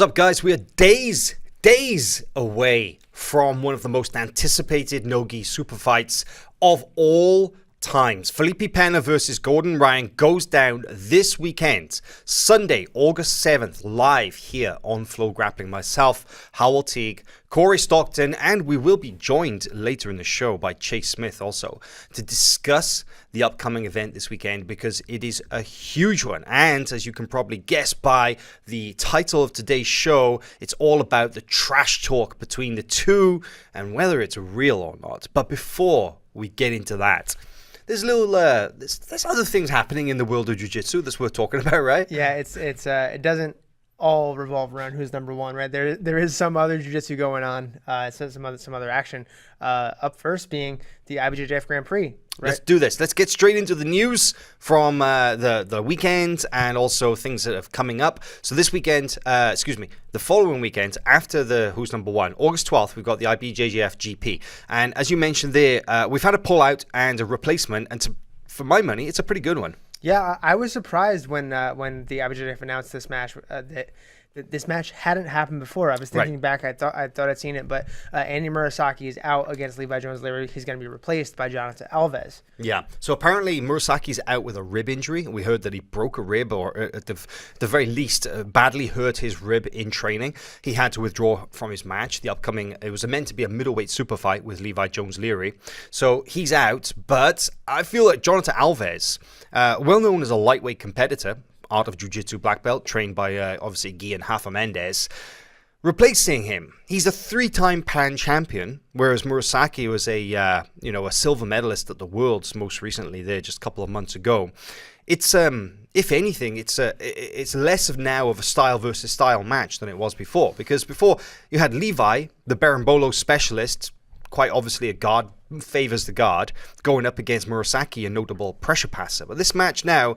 What's up, guys? We are days away from one of the most anticipated no-gi super fights of all times. Felipe Pena versus Gordon Ryan goes down this weekend, Sunday, August 7th, live here on FloGrappling. Myself, Howell Teague, Corey Stockton, and we will be joined later in the show by Chase Smith also to discuss the upcoming event this weekend because it is a huge one. And as you can probably guess by the title of today's show, it's all about the trash talk between the two and whether it's real or not. But before we get into that, there's there's other things happening in the world of jiu-jitsu that's worth talking about, right? Yeah, it doesn't all revolve around who's number one, right? There is some other jiu-jitsu going on, some other action. Up first being the IBJJF Grand Prix. Right? Let's do this. Let's get straight into the news from the weekend and also things that are coming up. So this weekend, the following weekend after the Who's Number One, August 12th, we've got the IBJJF GP. And as you mentioned there, we've had a pull-out and a replacement. And for my money, it's a pretty good one. Yeah, I was surprised when the IBJJF announced this match that this match hadn't happened before. I was thinking back, I thought I'd seen it, but Andy Murasaki is out against Levi Jones-Leary. He's going to be replaced by Jonathan Alves. Yeah, so apparently Murasaki's out with a rib injury. We heard that he broke a rib, or at the very least, badly hurt his rib in training. He had to withdraw from his match. It was meant to be a middleweight super fight with Levi Jones-Leary. So he's out, but I feel like Jonathan Alves, well known as a lightweight competitor, Art of Jiu-Jitsu black belt, trained by obviously Guy and Rafa Mendes, replacing him. He's a 3-time Pan champion, whereas Murasaki was a silver medalist at the Worlds most recently there just a couple of months ago. It's if anything, it's less of now of a style versus style match than it was before, because before you had Levi, the Berimbolo specialist, quite obviously a guard, favors the guard, going up against Murasaki, a notable pressure passer. But this match now,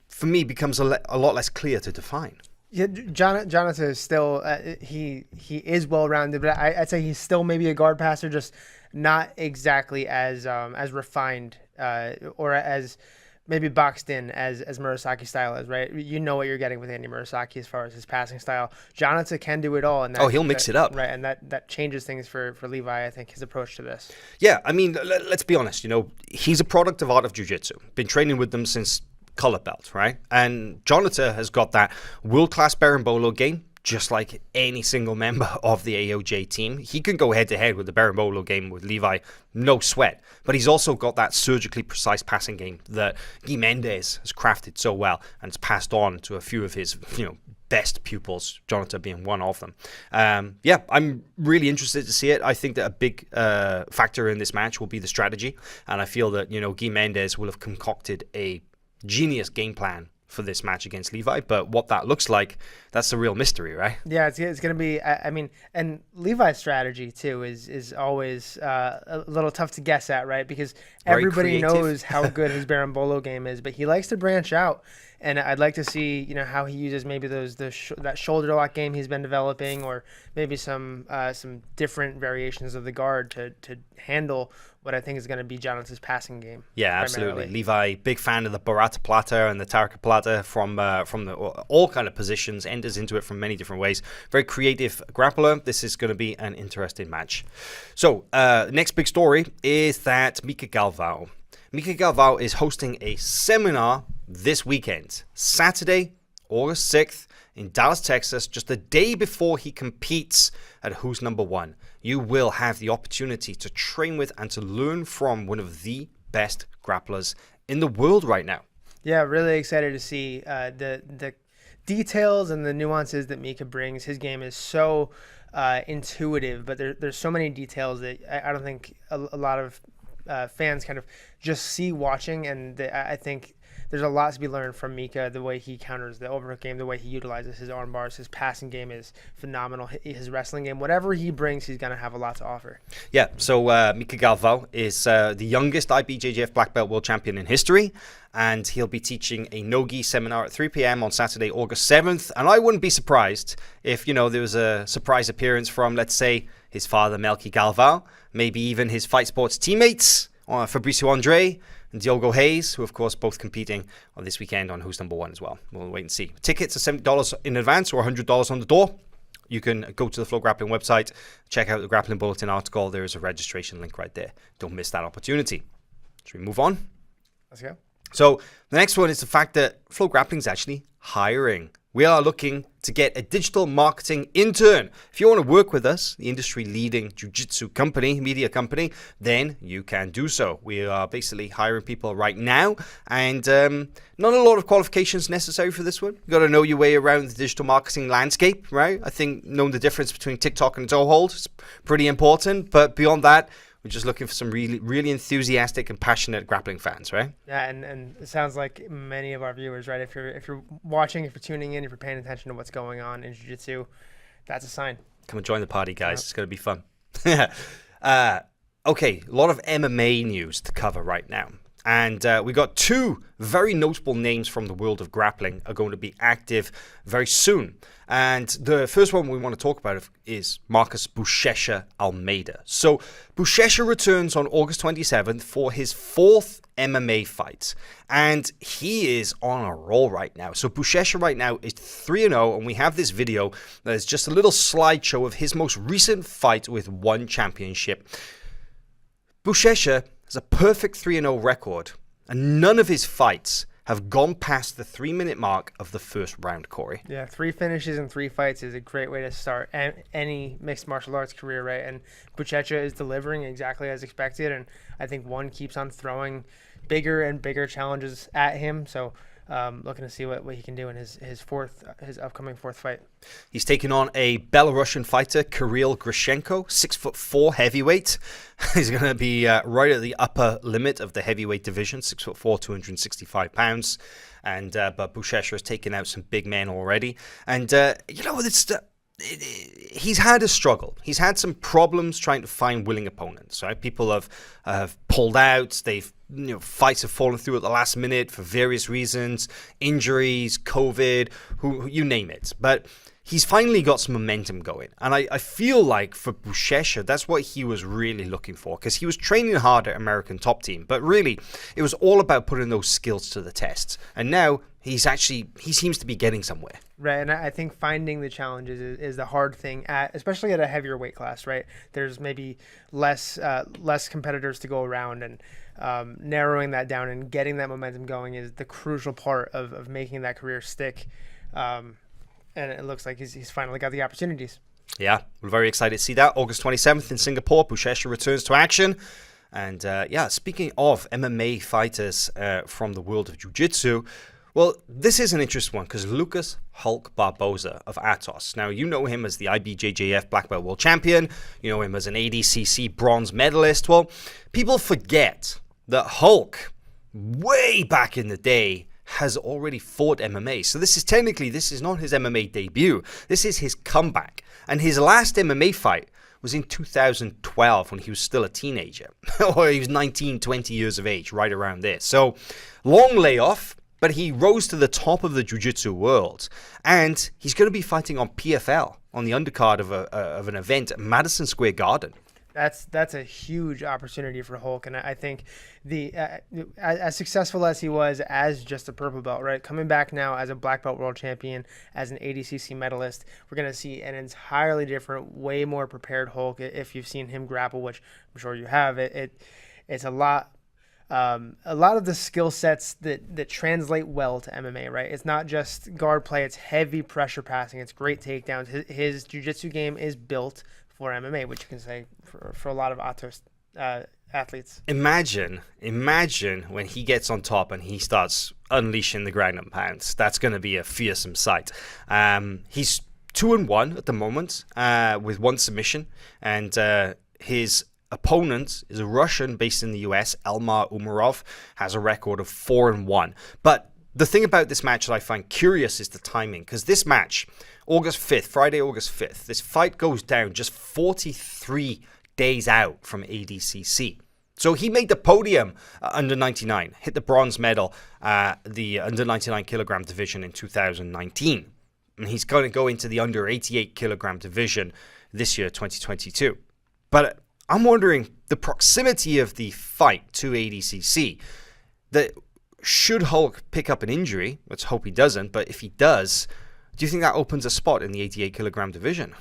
for me, becomes a lot less clear to define. Yeah, Jonathan is still he is well rounded, but I'd say he's still maybe a guard passer, just not exactly as refined or as maybe boxed in as Murasaki style is, right? You know what you're getting with Andy Murasaki as far as his passing style. Jonathan can do it all, and he'll mix it up, right? And that changes things for Levi. I think his approach to this. Yeah, I mean, let's be honest. He's a product of Art of Jiu-Jitsu. Been training with them since color belt, right? And Jonathan has got that world-class Berimbolo game, just like any single member of the AOJ team. He can go head-to-head with the Berimbolo game with Levi, no sweat. But he's also got that surgically precise passing game that Guy Mendes has crafted so well, and it's passed on to a few of his, best pupils, Jonathan being one of them. I'm really interested to see it. I think that a big factor in this match will be the strategy, and I feel that, Guy Mendes will have concocted a genius game plan for this match against Levi, but what that looks like, that's the real mystery, right? Yeah, it's going to be, and Levi's strategy too is always a little tough to guess at, right? Because everybody knows how good his Berimbolo game is, but he likes to branch out. And I'd like to see, how he uses maybe that shoulder lock game he's been developing, or maybe some different variations of the guard to handle what I think is going to be Jonathan's passing game. Yeah, absolutely. Levi, big fan of the Barata Plata and the Tarka Plata from all kind of positions, enters into it from many different ways. Very creative grappler. This is going to be an interesting match. So, next big story is that Mica Galvao. Mica Galvao is hosting a seminar this weekend, Saturday, August 6th, in Dallas, Texas, just a day before he competes at Who's Number One. You will have the opportunity to train with and to learn from one of the best grapplers in the world right now. Yeah, really excited to see the details and the nuances that Mica brings. His game is so intuitive, but there's so many details that I don't think a lot of fans kind of just see watching, and I think there's a lot to be learned from Mica, the way he counters the overhook game, the way he utilizes his arm bars. His passing game is phenomenal. His wrestling game, whatever he brings, he's going to have a lot to offer. Yeah, so Mica Galvao is the youngest IBJJF Black Belt World Champion in history, and he'll be teaching a no-gi seminar at 3 p.m. on Saturday, August 7th. And I wouldn't be surprised if, there was a surprise appearance from, let's say, his father, Melky Galvao, maybe even his Fight Sports teammates, Fabricio Andre and Diogo Hayes, who, of course, both competing on this weekend on Who's Number One as well. We'll wait and see. Tickets are $70 in advance or $100 on the door. you can go to the FloGrappling website, check out the Grappling Bulletin article. There is a registration link right there. Don't miss that opportunity. Should we move on? Let's go. So the next one is the fact that FloGrappling is actually hiring. We are looking to get a digital marketing intern. If you want to work with us, the industry-leading jiu-jitsu company, media company, then you can do so. We are basically hiring people right now, and not a lot of qualifications necessary for this one. You've got to know your way around the digital marketing landscape, right? I think knowing the difference between TikTok and Toehold is pretty important, but beyond that, we're just looking for some really enthusiastic and passionate grappling fans, right? Yeah, and it sounds like many of our viewers, right? If you're watching, if you're tuning in, if you're paying attention to what's going on in jiu-jitsu, that's a sign. Come and join the party, guys. It's going to be fun. Okay, a lot of MMA news to cover right now. And we got two very notable names from the world of grappling are going to be active very soon. And the first one we want to talk about is Marcus Buchecha Almeida. So Buchecha returns on August 27th for his fourth MMA fight. And he is on a roll right now. So Buchecha right now is 3-0. And we have this video that is just a little slideshow of his most recent fight with one championship. Buchecha has a perfect 3-0 record, and none of his fights have gone past the 3-minute mark of the first round, Corey. Yeah, 3 finishes in 3 fights is a great way to start any mixed martial arts career, right? And Buchecha is delivering exactly as expected, and I think one keeps on throwing bigger and bigger challenges at him. So looking to see what he can do in his upcoming fourth fight. He's taking on a Belarusian fighter, Kirill Grashenko, 6'4" heavyweight. He's going to be right at the upper limit of the heavyweight division, 6'4", 265 pounds. And but Buchecha has taken out some big men already. And he's had a struggle. He's had some problems trying to find willing opponents. Right? People have pulled out. Fights have fallen through at the last minute for various reasons, injuries, COVID, who you name it. But he's finally got some momentum going. And I feel like for Buchecha, that's what he was really looking for, because he was training hard at American Top Team. But really, it was all about putting those skills to the test. And now he seems to be getting somewhere. Right, and I think finding the challenges is the hard thing, especially at a heavier weight class, right? There's maybe less competitors to go around, and narrowing that down and getting that momentum going is the crucial part of making that career stick. And it looks like he's finally got the opportunities. Yeah, we're very excited to see that. August 27th in Singapore, Buchecha returns to action. And speaking of MMA fighters from the world of jiu-jitsu, well, this is an interesting one because Lucas Hulk Barboza of Atos. Now, you know him as the IBJJF Black Belt World Champion. You know him as an ADCC bronze medalist. Well, people forget that Hulk, way back in the day, has already fought MMA. So this is not his MMA debut. This is his comeback. And his last MMA fight was in 2012 when he was still a teenager. Or he was 19, 20 years of age, right around there. So, long layoff. But he rose to the top of the jiu-jitsu world, and he's going to be fighting on PFL on the undercard of an event at Madison Square Garden. That's a huge opportunity for Hulk, and I think as successful as he was as just a purple belt, right? Coming back now as a black belt world champion, as an ADCC medalist, we're going to see an entirely different, way more prepared Hulk. If you've seen him grapple, which I'm sure you have, it's a lot. A lot of the skill sets that translate well to MMA, right? It's not just guard play, it's heavy pressure passing, it's great takedowns. His jiu-jitsu game is built for MMA, which you can say for a lot of Atos athletes. Imagine when he gets on top and he starts unleashing the ground and pounds. That's going to be a fearsome sight. He's 2-1 at the moment with one submission, and his opponent is a Russian based in the US, Elmar Umarov, has a record of 4-1. But the thing about this match that I find curious is the timing, because this match, Friday, August 5th, this fight goes down just 43 days out from ADCC. So he made the podium under 99, hit the bronze medal, the under 99 kilogram division in 2019. And he's going to go into the under 88 kilogram division this year, 2022. But I'm wondering, the proximity of the fight to ADCC, that should Hulk pick up an injury, let's hope he doesn't, but if he does, Do you think that opens a spot in the 88 kilogram division?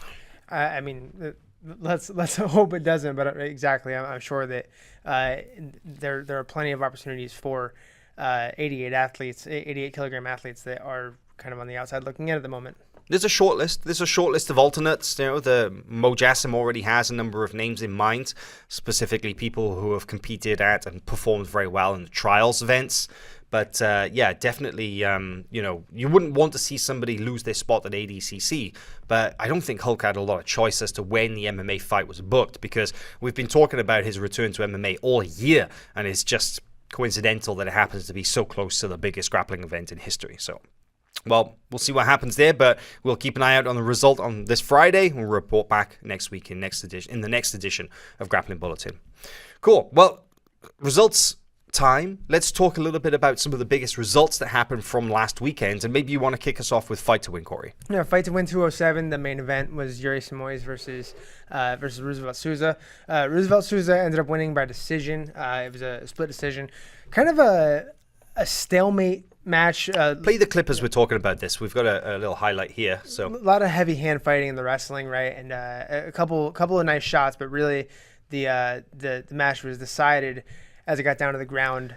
I mean, let's hope it doesn't. But exactly, I'm sure that there are plenty of opportunities for 88 kilogram athletes that are kind of on the outside looking in at the moment. There's a short list. There's a short list of alternates. You know, the Mojassim already has a number of names in mind, specifically people who have competed at and performed very well in the trials events. But yeah, definitely, you know, you wouldn't want to see somebody lose their spot at ADCC. But I don't think Hulk had a lot of choice as to when the MMA fight was booked, because we've been talking about his return to MMA all year, and it's just coincidental that it happens to be so close to the biggest grappling event in history. So, well, we'll see what happens there, but we'll keep an eye out on the result on this Friday. We'll report back next week in the next edition of Grappling Bulletin. Cool. Well, results time. Let's talk a little bit about some of the biggest results that happened from last weekend, and maybe you want to kick us off with Fight to Win, Corey. Yeah, Fight to Win 207. The main event was Simoes versus Roosevelt Sousa. Roosevelt Sousa ended up winning by decision. It was a split decision, kind of a stalemate match. Play the clip as we're talking about this. We've got a little highlight here. So a lot of heavy hand fighting in the wrestling, right? And a couple of nice shots, but really the match was decided as it got down to the ground.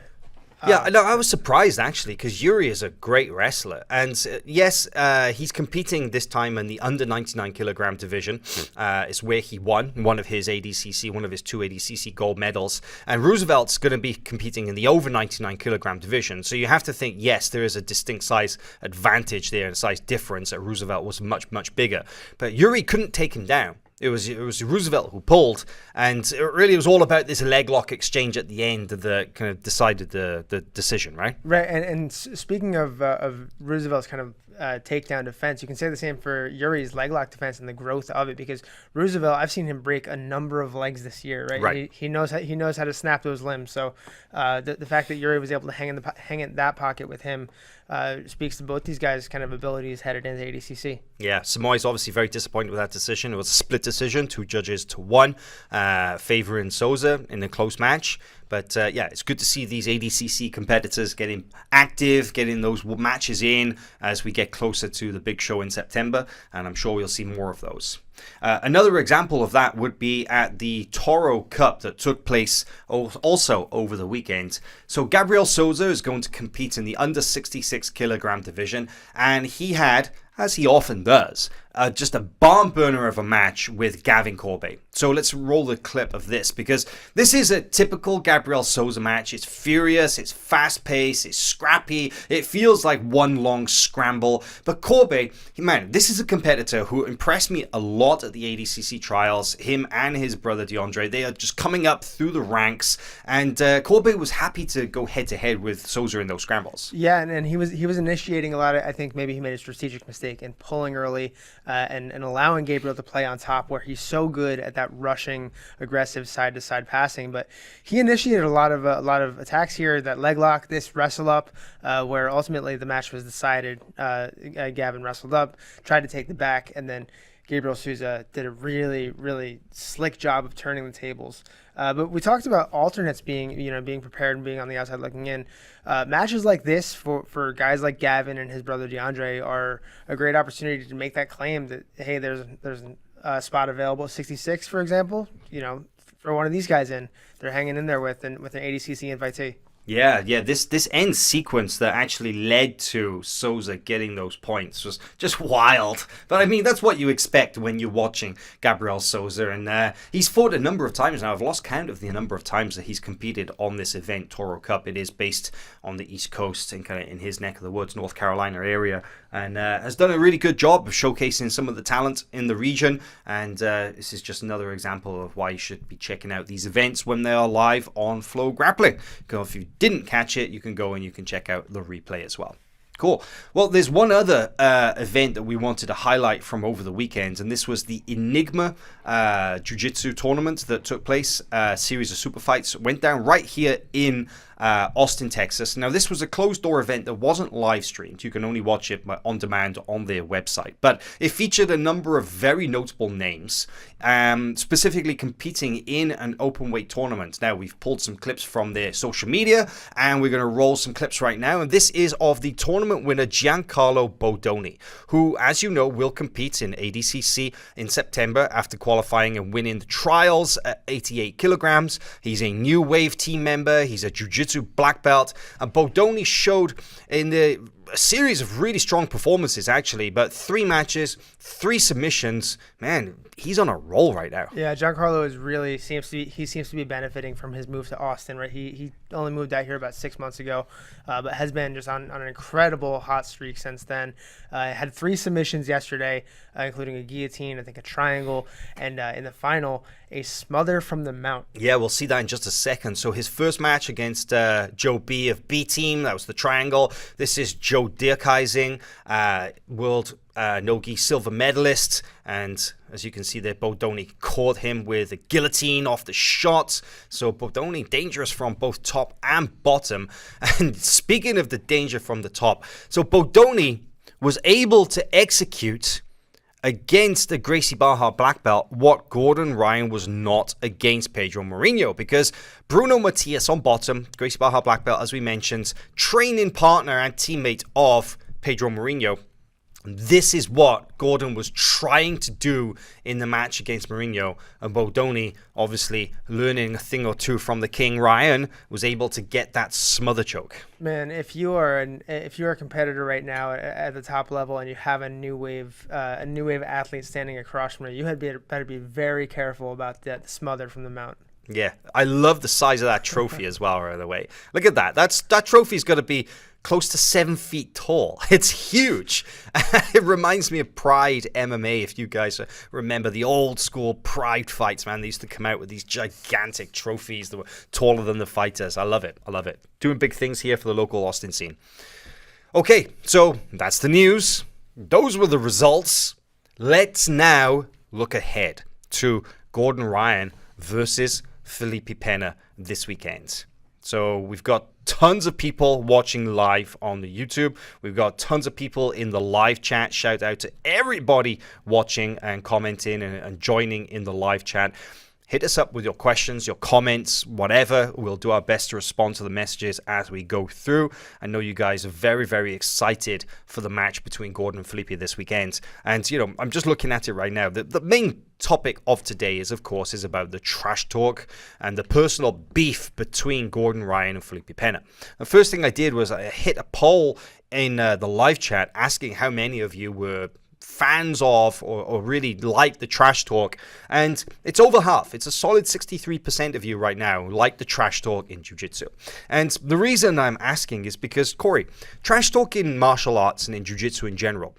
Yeah, no, I was surprised actually, because Yuri is a great wrestler, and yes, he's competing this time in the under 99 kilogram division. It's where he won one of his two ADCC gold medals, and Roosevelt's going to be competing in the over 99 kilogram division. So you have to think, yes, there is a distinct size advantage there and size difference. That Roosevelt was much bigger, but Yuri couldn't take him down. It was Roosevelt who pulled, and it really was all about this leg lock exchange at the end that kind of decided the decision, right? Right, and speaking of Roosevelt's kind of takedown defense, you can say the same for Yuri's leg lock defense and the growth of it, because Roosevelt, I've seen him break a number of legs this year, right? Right. He knows how to snap those limbs. So the fact that Yuri was able to hang in that pocket with him speaks to both these guys' kind of abilities headed into ADCC. Yeah, Simoes obviously very disappointed with that decision. It was a split decision, 2 judges to 1, favoring Sousa in a close match. But yeah, it's good to see these ADCC competitors getting active, getting those matches in as we get closer to the big show in September, and I'm sure we'll see more of those. Another example of that would be at the Toro Cup that took place also over the weekend. So Gabriel Sousa is going to compete in the under 66 kilogram division, and he had, as he often does, just a barn burner of a match with Gavin Corbe. So let's roll the clip of this, because this is a typical Gabriel Sousa match. It's furious, it's fast-paced, it's scrappy, it feels like one long scramble. But Corbe, man, this is a competitor who impressed me a lot at the ADCC trials. Him and his brother DeAndre, they are just coming up through the ranks, and Corbe was happy to go head-to-head with Sousa in those scrambles. Yeah, and he was initiating a lot of, I think maybe he made a strategic mistake in pulling early and allowing Gabriel to play on top, where he's so good at that rushing, aggressive side-to-side passing. But he initiated a lot of attacks here, that leg lock, this wrestle up, where ultimately the match was decided. Gavin wrestled up, tried to take the back, and then Gabriel Sousa did a really slick job of turning the tables. But we talked about alternates being prepared and being on the outside looking in. Matches like this for guys like Gavin and his brother DeAndre are a great opportunity to make that claim that, hey, there's a spot available at 66, for example. You know, throw one of these guys in. They're hanging in there with an ADCC invitee. Yeah, this end sequence that actually led to Sousa getting those points was just wild. But I mean, that's what you expect when you're watching Gabriel Sousa, and he's fought a number of times now. I've lost count of the number of times that he's competed on this event, Toro Cup. It is based on the East Coast and kind of in his neck of the woods, North Carolina area, and has done a really good job of showcasing some of the talent in the region. And this is just another example of why you should be checking out these events when they are live on FloGrappling. Because if you didn't catch it, you can go and you can check out the replay as well. Cool. Well, there's one other event that we wanted to highlight from over the weekend, and this was the Enigma Jiu-Jitsu tournament that took place. A series of super fights went down right here in Austin, Texas. Now, this was a closed-door event that wasn't live-streamed. You can only watch it on demand on their website. But it featured a number of very notable names, specifically competing in an open weight tournament. Now, we've pulled some clips from their social media, and we're going to roll some clips right now. And this is of the tournament winner, Giancarlo Bodoni, who, as you know, will compete in ADCC in September after qualifying and winning the trials at 88 kilograms. He's a new wave team member. He's a jiu-jitsu black belt. And Bodoni showed in a series of really strong performances, actually, but 3 matches, 3 submissions. Man, he's on a roll right now. Yeah, Giancarlo seems to be benefiting from his move to Austin, right? He only moved out here about 6 months ago, but has been just on an incredible hot streak since then. Had 3 submissions yesterday, including a guillotine, I think a triangle, and in the final, a smother from the mount. Yeah, we'll see that in just a second. So his first match against Joe B of B Team, that was the triangle. This is Joe Dierkeising, world no-gi silver medalist, and as you can see there, Bodoni caught him with a guillotine off the shot. So Bodoni dangerous from both top and bottom. And speaking of the danger from the top, so Bodoni was able to execute against the Gracie Barra black belt what Gordon Ryan was not against Pedro Mourinho, because Bruno Matias on bottom, Gracie Barra black belt, as we mentioned, training partner and teammate of Pedro Mourinho. This is what Gordon was trying to do in the match against Mourinho, and Bodoni, obviously learning a thing or two from the King Ryan, was able to get that smother choke. Man, if you are a competitor right now at the top level and you have a new wave athlete standing across from you better be very careful about that smother from the mount. Yeah, I love the size of that trophy as well, by the way. Look at that. That trophy's got to be close to 7 feet tall. It's huge. It reminds me of Pride MMA, if you guys remember the old school Pride fights, man. They used to come out with these gigantic trophies that were taller than the fighters. I love it. I love it. Doing big things here for the local Austin scene. Okay, so that's the news. Those were the results. Let's now look ahead to Gordon Ryan versus Felipe Pena this weekend. So we've got tons of people watching live on the YouTube. We've got tons of people in the live chat. Shout out to everybody watching and commenting and joining in the live chat. Hit us up with your questions, your comments, whatever. We'll do our best to respond to the messages as we go through. I know you guys are very, very excited for the match between Gordon and Felipe this weekend. And, you know, I'm just looking at it right now. The main topic of today is, of course, about the trash talk and the personal beef between Gordon Ryan and Felipe Pena. The first thing I did was I hit a poll in the live chat asking how many of you were fans of or really like the trash talk, and it's over half. It's a solid 63% of you right now like the trash talk in jiu-jitsu. And the reason I'm asking is because, Corey, trash talk in martial arts and in jiu-jitsu in general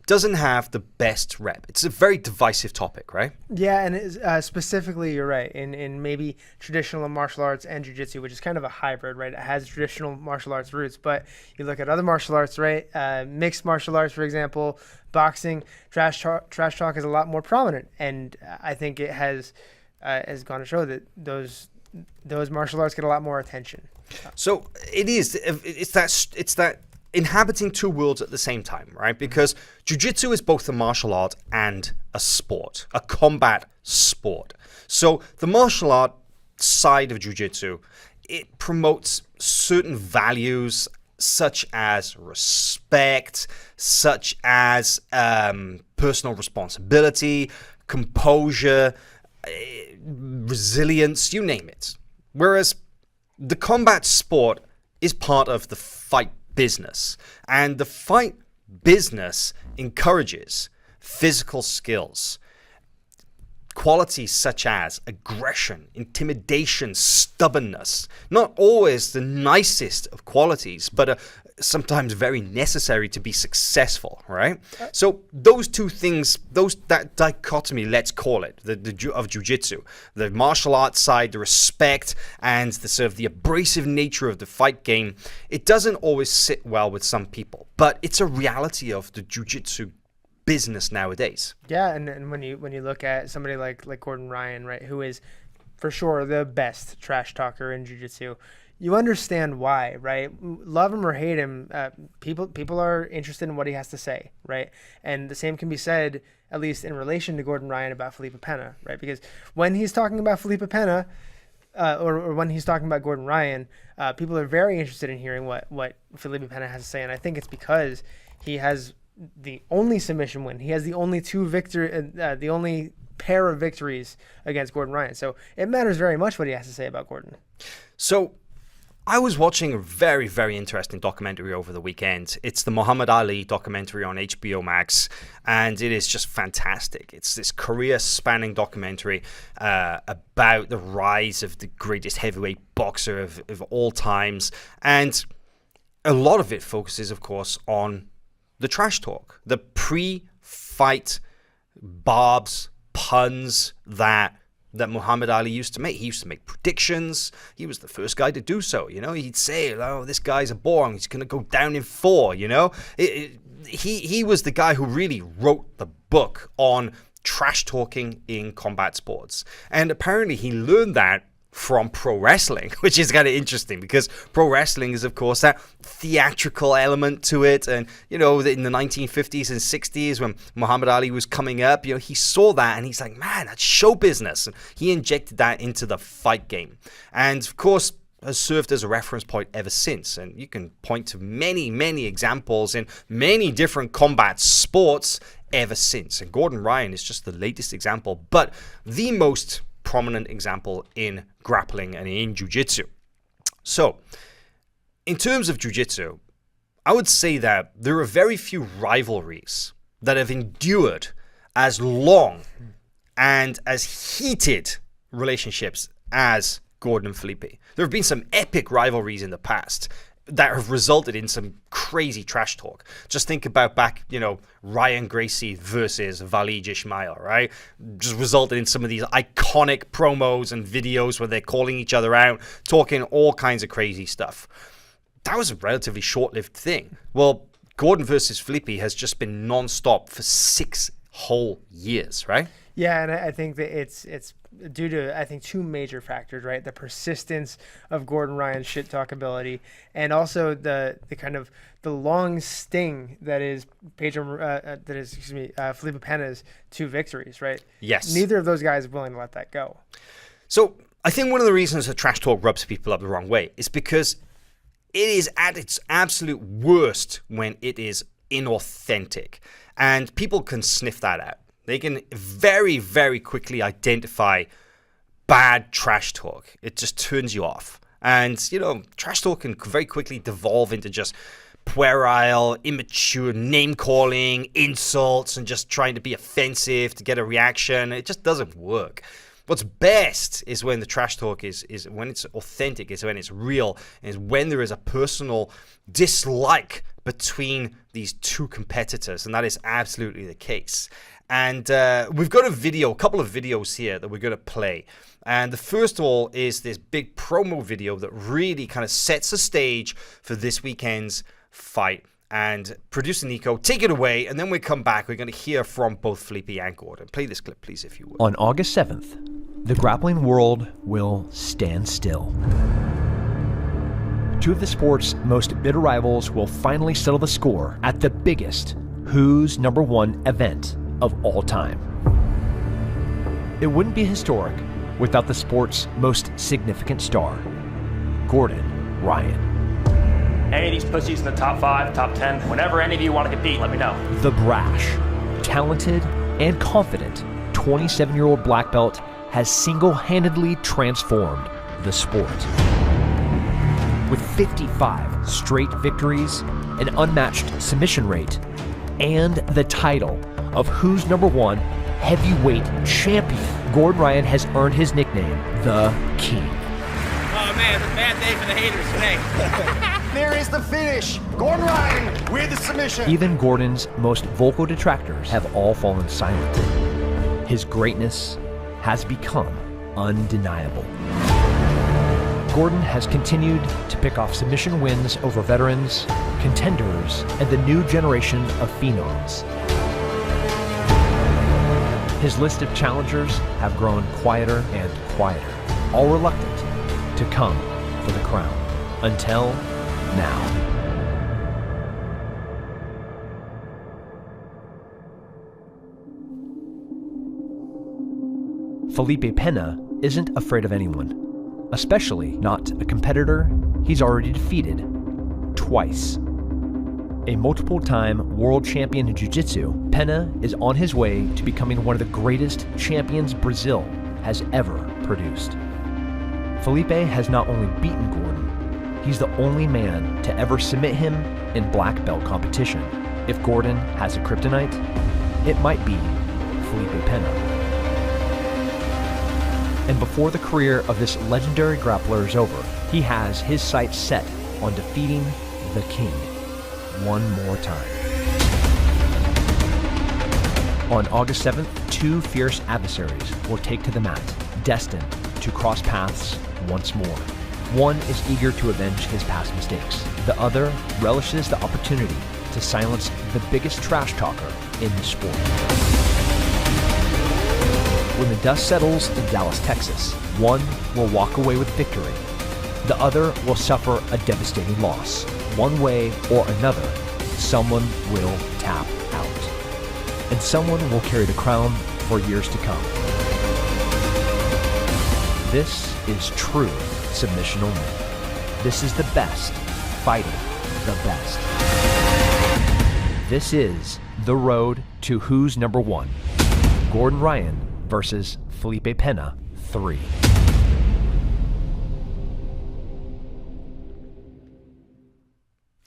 doesn't have the best rep. It's a very divisive topic, right? Yeah, and specifically, you're right, in maybe traditional martial arts and jiu-jitsu, which is kind of a hybrid, right? It has traditional martial arts roots, but you look at other martial arts, right? Mixed martial arts, for example, boxing, trash talk is a lot more prominent, and I think it has gone to show that those martial arts get a lot more attention. So it is. It's that inhabiting two worlds at the same time, right? Because jiu-jitsu is both a martial art and a sport, a combat sport. So the martial art side of jiu-jitsu, it promotes certain values such as respect, such as personal responsibility, composure, resilience, you name it. Whereas the combat sport is part of the fight business, and the fight business encourages physical skills, qualities such as aggression, intimidation, stubbornness. Not always the nicest of qualities, but sometimes very necessary to be successful, right? So those two things, that dichotomy, let's call it, of jiu-jitsu, the martial arts side, the respect, and the sort of the abrasive nature of the fight game, it doesn't always sit well with some people, but it's a reality of the jiu-jitsu business nowadays. Yeah, and when you look at somebody like Gordon Ryan, right, who is for sure the best trash talker in jiu-jitsu, you understand why, right? Love him or hate him, people are interested in what he has to say, right? And the same can be said, at least in relation to Gordon Ryan, about Felipe Pena, right? Because when he's talking about Felipe Pena, or when he's talking about Gordon Ryan, people are very interested in hearing what Felipe Pena has to say, and I think it's because he has the only submission win. He has the only the only pair of victories against Gordon Ryan. So it matters very much what he has to say about Gordon. So I was watching a very, very interesting documentary over the weekend. It's the Muhammad Ali documentary on HBO Max, and it is just fantastic. It's this career-spanning documentary about the rise of the greatest heavyweight boxer of all times, and a lot of it focuses, of course, on the trash talk, the pre-fight barbs, puns that Muhammad Ali used to make. He used to make predictions. He was the first guy to do so. He'd say, "Oh, this guy's a bore. He's going to go down in 4." He was the guy who really wrote the book on trash talking in combat sports, and apparently he learned that from pro wrestling, which is kind of interesting because pro wrestling is, of course, that theatrical element to it. And, in the 1950s and 60s when Muhammad Ali was coming up, he saw that and he's like, man, that's show business. And he injected that into the fight game. And, of course, has served as a reference point ever since. And you can point to many, many examples in many different combat sports ever since. And Gordon Ryan is just the latest example, but the most prominent example in grappling and in jiu-jitsu. So, in terms of jiu-jitsu, I would say that there are very few rivalries that have endured as long and as heated relationships as Gordon and Felipe. There have been some epic rivalries in the past that have resulted in some crazy trash talk. Just think about back, Ryan Gracie versus Walid Ismail, right? Just resulted in some of these iconic promos and videos where they're calling each other out, talking all kinds of crazy stuff. That was a relatively short-lived thing. Well, Gordon versus Felipe has just been non-stop for 6 whole years, right? Yeah, and I think that it's due to, two major factors, right? The persistence of Gordon Ryan's shit talk ability, and also the kind of the long sting that is Felipe Pena's 2 victories, right? Yes. Neither of those guys are willing to let that go. So I think one of the reasons that trash talk rubs people up the wrong way is because it is at its absolute worst when it is inauthentic, and people can sniff that out. They can very, very quickly identify bad trash talk. It just turns you off. And, trash talk can very quickly devolve into just puerile, immature name-calling, insults, and just trying to be offensive to get a reaction. It just doesn't work. What's best is when the trash talk is when it's authentic, is when it's real, is when there is a personal dislike between these 2 competitors, and that is absolutely the case. And we've got a couple of videos here that we're going to play. And the first of all is this big promo video that really kind of sets the stage for this weekend's fight. And producer Nico, take it away, and then we come back. We're going to hear from both Felipe and Gordon. Play this clip, please, if you would. On August 7th, the grappling world will stand still. 2 of the sport's most bitter rivals will finally settle the score at the biggest Who's Number 1 event of all time. It wouldn't be historic without the sport's most significant star, Gordon Ryan. Any of these pussies in the top 5, top 10, whenever any of you want to compete, let me know. The brash, talented, and confident 27-year-old black belt has single-handedly transformed the sport. With 55 straight victories, an unmatched submission rate, and the title of Who's Number 1 heavyweight champion, Gordon Ryan has earned his nickname, The King. Oh man, it's a bad day for the haters today. There is the finish. Gordon Ryan with the submission. Even Gordon's most vocal detractors have all fallen silent. His greatness has become undeniable. Gordon has continued to pick off submission wins over veterans, contenders, and the new generation of phenoms. His list of challengers have grown quieter and quieter, all reluctant to come for the crown. Until now. Felipe Pena isn't afraid of anyone, especially not a competitor he's already defeated twice. A multiple-time world champion in Jiu-Jitsu, Pena is on his way to becoming one of the greatest champions Brazil has ever produced. Felipe has not only beaten Gordon, he's the only man to ever submit him in black belt competition. If Gordon has a kryptonite, it might be Felipe Pena. And before the career of this legendary grappler is over, he has his sights set on defeating the King one more time. On August 7th, two fierce adversaries will take to the mat, destined to cross paths once more. One is eager to avenge his past mistakes. The other relishes the opportunity to silence the biggest trash talker in the sport. When the dust settles in Dallas, Texas, one will walk away with victory. The other will suffer a devastating loss. One way or another, someone will tap out. And someone will carry the crown for years to come. This is true submission only. This is the best fighting the best. This is the road to who's number one. Gordon Ryan versus Felipe Pena 3.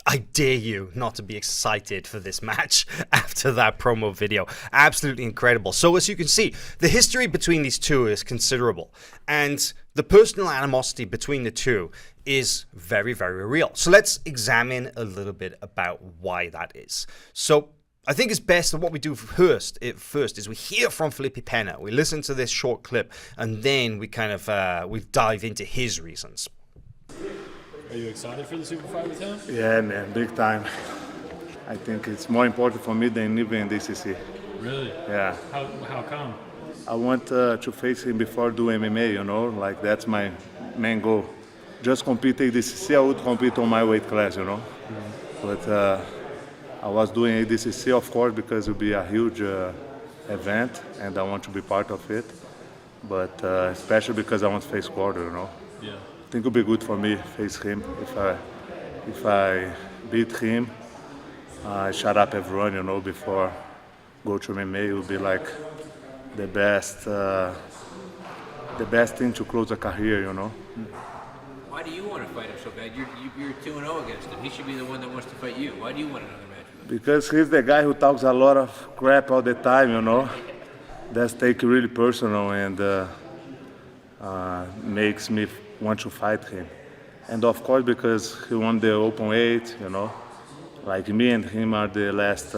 I dare you not to be excited for this match after that promo video. Absolutely incredible. So as you can see, the history between these two is considerable. And the personal animosity between the two is very, very real. So let's examine a little bit about why that is. So I think it's best that what we do first is we hear from Felipe Pena. We listen to this short clip, and then we kind of we dive into his reasons. Are you excited for the super fight with him? Yeah, man, big time. I think it's more important for me than even ADCC. Really? Yeah. How come? I want to face him before do MMA, you know, like that's my main goal. Just compete ADCC, I would compete on my weight class, you know. Mm-hmm. But I was doing ADCC, of course, because it will be a huge event, and I want to be part of it. But especially because I want to face Corbe, you know. Yeah. I think it would be good for me face him. If I beat him, shut up everyone, you know, before go to MMA. It would be like the best thing to close a career, you know. Why do you want to fight him so bad? You're 2-0 against him. He should be the one that wants to fight you. Why do you want another match with him? Because he's the guy who talks a lot of crap all the time, you know. That's take it really personal and makes me want to fight him. And of course, because he won the Openweight, you know. Like me and him are the last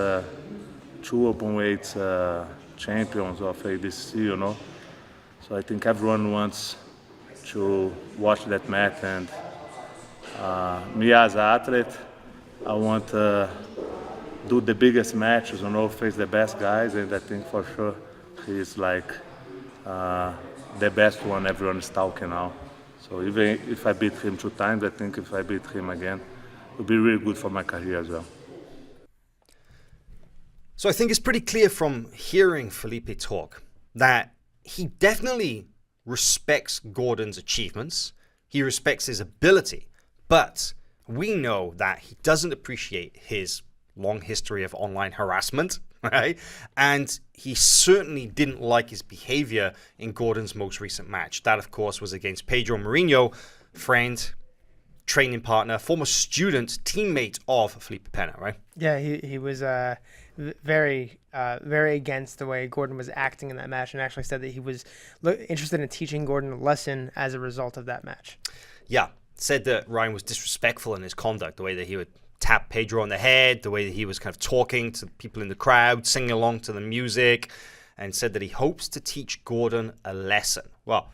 two Openweight champions of ADCC, you know. So I think everyone wants to watch that match, and me as an athlete, I want to do the biggest matches, you know, face the best guys, and I think for sure he's like the best one everyone is talking now. So even if I beat him 2 times, I think if I beat him again, it would be really good for my career as well. So I think it's pretty clear from hearing Felipe talk that he definitely respects Gordon's achievements. He respects his ability, but we know that he doesn't appreciate his long history of online harassment, right? And he certainly didn't like his behavior in Gordon's most recent match. That, of course, was against Pedro Marinho, friend, training partner, former student, teammate of Felipe Pena, right? Yeah, he was very against the way Gordon was acting in that match, and actually said that he was interested in teaching Gordon a lesson as a result of that match. Yeah, said that Ryan was disrespectful in his conduct, the way that he would tap Pedro on the head, the way that he was kind of talking to people in the crowd, singing along to the music, and said that he hopes to teach Gordon a lesson. Well,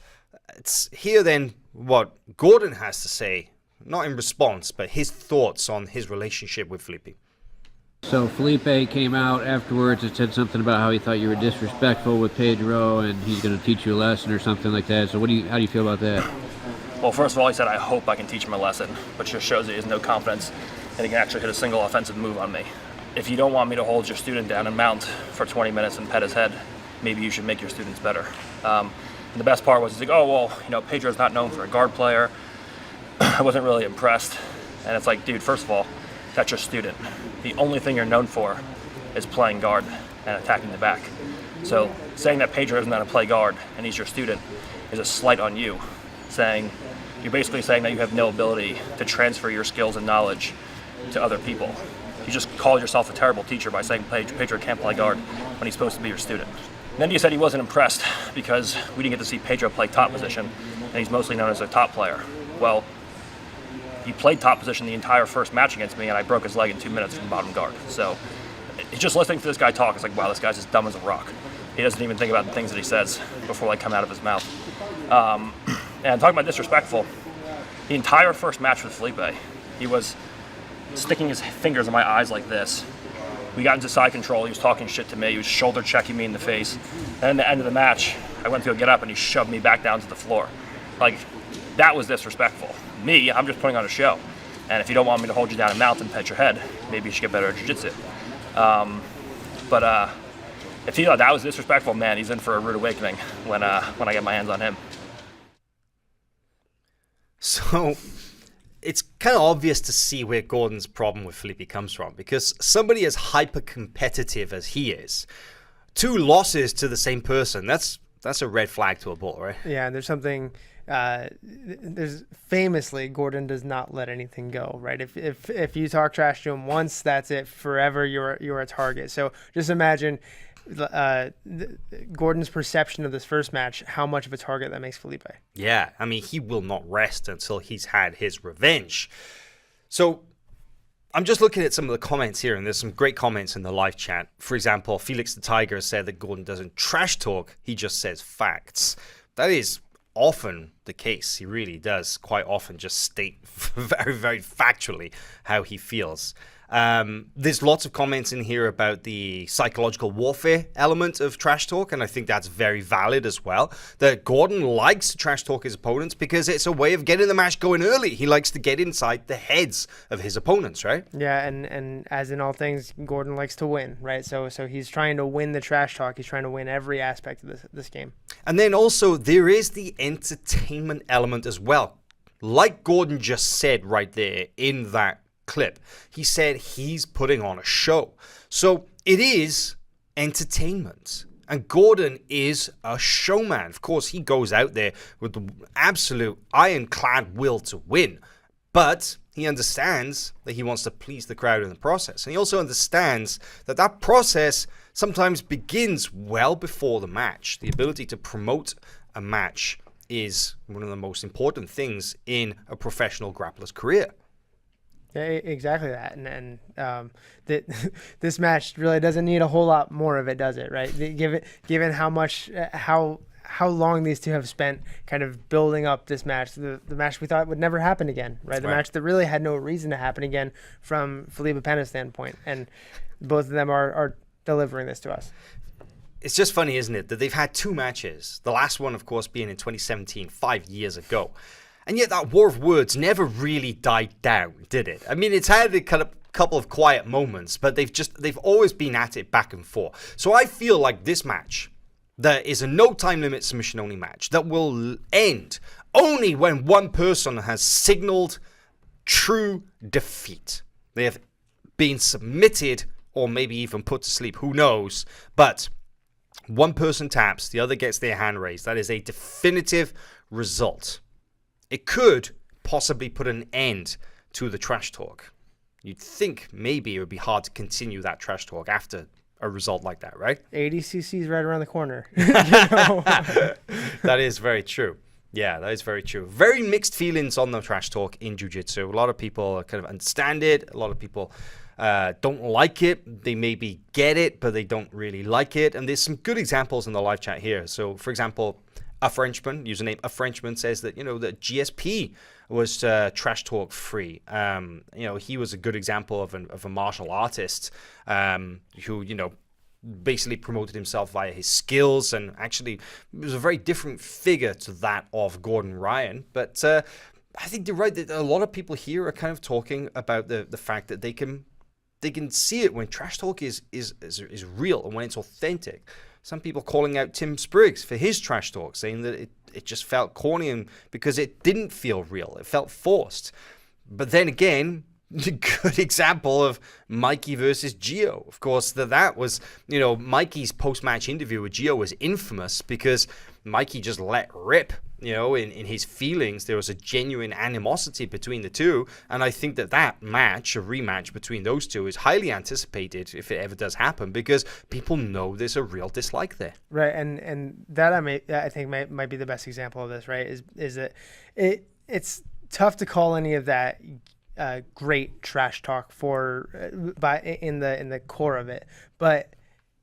it's here then what Gordon has to say, not in response, but his thoughts on his relationship with Felipe. So Felipe came out afterwards and said something about how he thought you were disrespectful with Pedro and he's going to teach you a lesson or something like that. So how do you feel about that? Well, first of all, he said, I hope I can teach him a lesson, which just shows that he has no confidence and he can actually hit a single offensive move on me. If you don't want me to hold your student down and mount for 20 minutes and pet his head, maybe you should make your students better. And the best part was, he's like, oh, well, Pedro's not known for a guard player. I wasn't really impressed. And it's like, dude, first of all, that's your student. The only thing you're known for is playing guard and attacking the back. So saying that Pedro doesn't know how to play guard and he's your student is a slight on you. You're basically saying that you have no ability to transfer your skills and knowledge to other people. You just called yourself a terrible teacher by saying Pedro can't play guard when he's supposed to be your student. And then you said he wasn't impressed because we didn't get to see Pedro play top position, and he's mostly known as a top player. Well, he played top position the entire first match against me, and I broke his leg in 2 minutes from bottom guard. So just listening to this guy talk, it's like, wow, this guy's as dumb as a rock. He doesn't even think about the things that he says before they come out of his mouth. And talking about disrespectful, the entire first match with Felipe, he was sticking his fingers in my eyes like this. We got into side control, he was talking shit to me, he was shoulder checking me in the face. And at the end of the match, I went to go get up and he shoved me back down to the floor. Like, that was disrespectful. Me, I'm just putting on a show. And if you don't want me to hold you down and mount and pet your head, maybe you should get better at jiu-jitsu. But if he thought that was disrespectful, man, he's in for a rude awakening when I get my hands on him. So it's kind of obvious to see where Gordon's problem with Felipe comes from, because somebody as hyper-competitive as he is, 2 losses to the same person, that's a red flag to a bull, right? Yeah, and there's something, there's famously, Gordon does not let anything go, right? If you talk trash to him once, that's it. Forever, you're a target. So just imagine Gordon's perception of this first match, how much of a target that makes Felipe. Yeah, I mean, he will not rest until he's had his revenge. So I'm just looking at some of the comments here, and there's some great comments in the live chat. For example, Felix the Tiger said that Gordon doesn't trash talk, he just says facts. That is often the case. He really does quite often just state very, very factually how he feels. There's lots of comments in here about the psychological warfare element of trash talk, and I think that's very valid as well. That Gordon likes to trash talk his opponents because it's a way of getting the match going early. He likes to get inside the heads of his opponents, right? Yeah, and as in all things, Gordon likes to win, right? So he's trying to win the trash talk. He's trying to win every aspect of this game. And then also there is the entertainment element as well. Like Gordon just said right there in that clip, he said he's putting on a show. So it is entertainment. And Gordon is a showman. Of course, he goes out there with the absolute ironclad will to win. But he understands that he wants to please the crowd in the process. And he also understands that that process sometimes begins well before the match. The ability to promote a match is one of the most important things in a professional grappler's career. Yeah, exactly that, and this match really doesn't need a whole lot more of it, does it? Right? Given how long these two have spent kind of building up this match, the match we thought would never happen again, right? The match that really had no reason to happen again from Felipe Pena's standpoint, and both of them are delivering this to us. It's just funny, isn't it, that they've had 2 matches. The last one, of course, being in 2017, 5 years ago. And yet that war of words never really died down, did it? I mean, it's had a couple of quiet moments, but they've always been at it back and forth. So I feel like this match, there is a no time limit submission only match that will end only when one person has signaled true defeat. They have been submitted or maybe even put to sleep, who knows? But one person taps, the other gets their hand raised. That is a definitive result. It could possibly put an end to the trash talk. You'd think maybe it would be hard to continue that trash talk after a result like that, right? ADCC is right around the corner. That is very true. Yeah, that is very true. Very mixed feelings on the trash talk in jiu-jitsu. A lot of people kind of understand it. A lot of people don't like it. They maybe get it, but they don't really like it. And there's some good examples in the live chat here. So, for example, a Frenchman, username a Frenchman, says that, that GSP was trash talk free. He was a good example of a martial artist who, basically promoted himself via his skills, and actually was a very different figure to that of Gordon Ryan. But I think you're right that a lot of people here are kind of talking about the fact that they can see it when trash talk is real and when it's authentic. Some people calling out Tim Spriggs for his trash talk, saying that it just felt corny and because it didn't feel real. It felt forced. But then again, a good example of Mikey versus Gio. Of course, that was, Mikey's post-match interview with Gio was infamous because Mikey just let rip, in his feelings. There was a genuine animosity between the two. And I think that match, a rematch between those two, is highly anticipated if it ever does happen because people know there's a real dislike there. Right. And that I think might be the best example of this, right? Is that it's tough to call any of that great trash talk in the core of it, but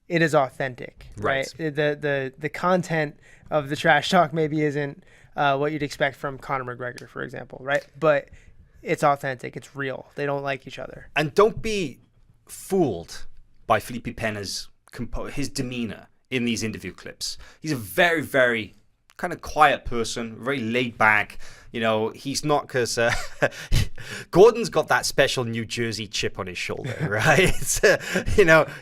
it is authentic, right? The content of the trash talk maybe isn't what you'd expect from Conor McGregor, for example, right? But it's authentic, it's real. They don't like each other. And don't be fooled by Felipe Pena's his demeanor in these interview clips. He's a very, very kind of quiet person, very laid back. He's not, because Gordon's got that special New Jersey chip on his shoulder, right?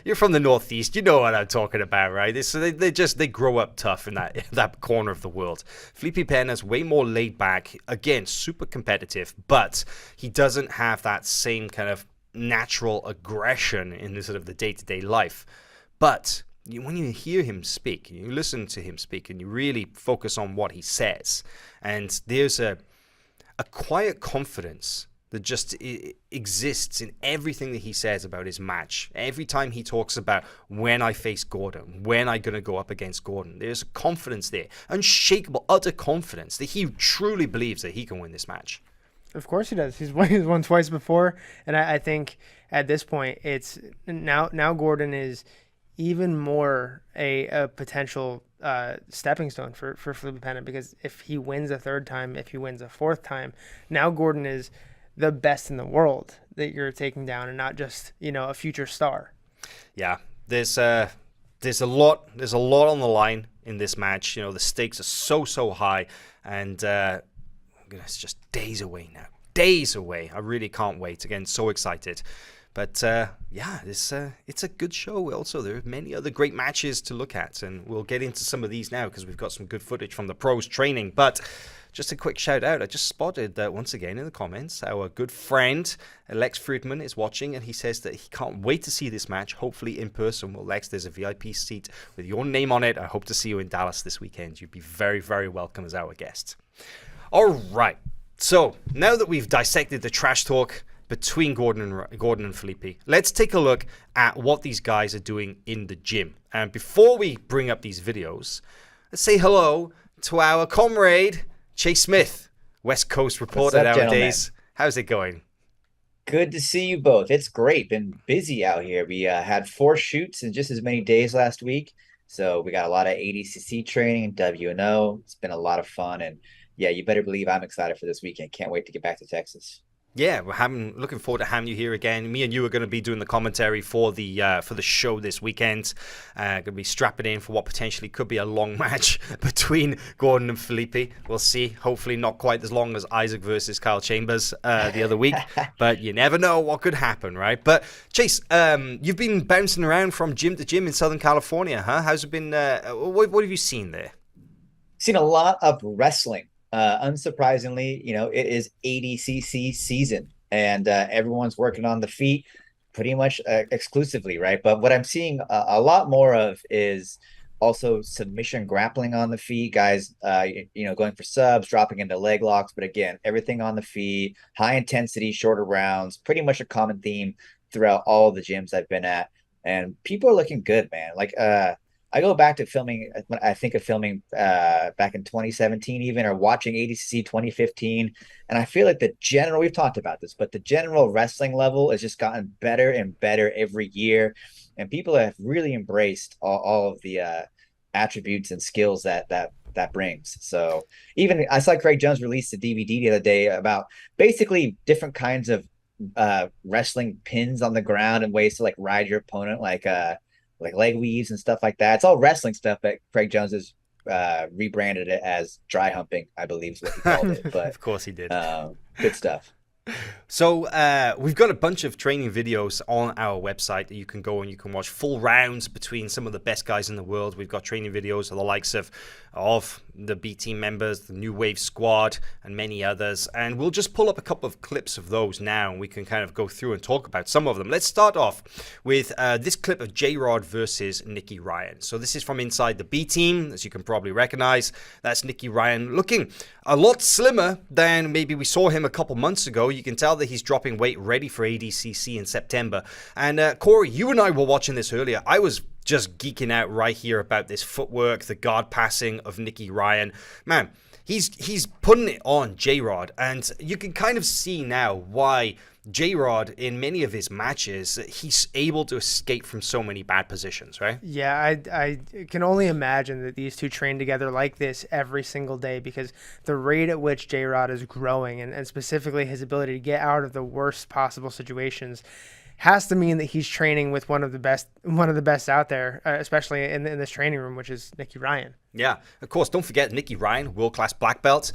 You're from the Northeast, you know what I'm talking about, right? So they grow up tough in that corner of the world. Felipe Pena's way more laid back, again, super competitive, but he doesn't have that same kind of natural aggression in the sort of the day-to-day life. But when you hear him speak, you listen to him speak, and you really focus on what he says, and there's a quiet confidence that just exists in everything that he says about his match. Every time he talks about when I face Gordon, when I'm going to go up against Gordon, there's a confidence there, unshakable, utter confidence that he truly believes that he can win this match. Of course he does. He's won twice before, and I think at this point, it's now Gordon is even more a potential stepping stone for Felipe Pena, because if he wins a third time, if he wins a fourth time, now Gordon is the best in the world that you're taking down, and not just a future star. Yeah, there's a lot on the line in this match. The stakes are so high, and it's just days away now. Days away. I really can't wait. Again, so excited. But it's a good show. Also, there are many other great matches to look at, and we'll get into some of these now because we've got some good footage from the pros training. But just a quick shout out. I just spotted that once again in the comments, our good friend Lex Friedman is watching, and he says that he can't wait to see this match, hopefully in person. Well, Lex, there's a VIP seat with your name on it. I hope to see you in Dallas this weekend. You'd be very, very welcome as our guest. All right. So now that we've dissected the trash talk between Gordon and Felipe, let's take a look at what these guys are doing in the gym. And before we bring up these videos, let's say hello to our comrade, Chase Smith, West Coast reporter nowadays. How's it going? Good to see you both. It's great. Been busy out here. We had 4 shoots in just as many days last week. So we got a lot of ADCC training, WNO. It's been a lot of fun. And yeah, you better believe I'm excited for this weekend. Can't wait to get back to Texas. Yeah, looking forward to having you here again. Me and you are going to be doing the commentary for the show this weekend. Going to be strapping in for what potentially could be a long match between Gordon and Felipe. We'll see. Hopefully not quite as long as Isaac versus Kyle Chambers the other week, but you never know what could happen, right? But Chase, you've been bouncing around from gym to gym in Southern California, huh? How's it been? What have you seen there? Seen a lot of wrestling. Unsurprisingly, it is ADCC season, and everyone's working on the feet pretty much exclusively, right? But what I'm seeing a lot more of is also submission grappling on the feet, guys, going for subs, dropping into leg locks. But again, everything on the feet, high intensity, shorter rounds, pretty much a common theme throughout all the gyms I've been at. And people are looking good, man. Like, I go back to filming, I think of filming back in 2017 even, or watching ADCC 2015. And I feel like we've talked about this, but the general wrestling level has just gotten better and better every year. And people have really embraced all of the attributes and skills that brings. So even I saw Craig Jones release a DVD the other day about basically different kinds of wrestling pins on the ground and ways to like ride your opponent, like like leg weaves and stuff like that. It's all wrestling stuff, but Craig Jones has rebranded it as dry humping, I believe is what he called it. But of course he did. Good stuff. So we've got a bunch of training videos on our website that you can go and you can watch full rounds between some of the best guys in the world. We've got training videos of the likes of the B team members, the New Wave squad, and many others. And we'll just pull up a couple of clips of those now, and we can kind of go through and talk about some of them. Let's start off with this clip of J-Rod versus Nicky Ryan. So this is from inside the B team, as you can probably recognize. That's Nicky Ryan looking a lot slimmer than maybe we saw him a couple months ago. You can tell that he's dropping weight, ready for ADCC in September. And Corey, you and I were watching this earlier. I was just geeking out right here about this footwork, the guard passing of Nicky Ryan. Man, he's putting it on J-Rod, and you can kind of see now why J-Rod, in many of his matches, he's able to escape from so many bad positions, right? Yeah, I can only imagine that these two train together like this every single day, because the rate at which J-Rod is growing, and specifically his ability to get out of the worst possible situations, has to mean that he's training with one of the best out there, especially in this training room, which is Nicky Ryan. Yeah, of course, don't forget Nicky Ryan, world-class black belt,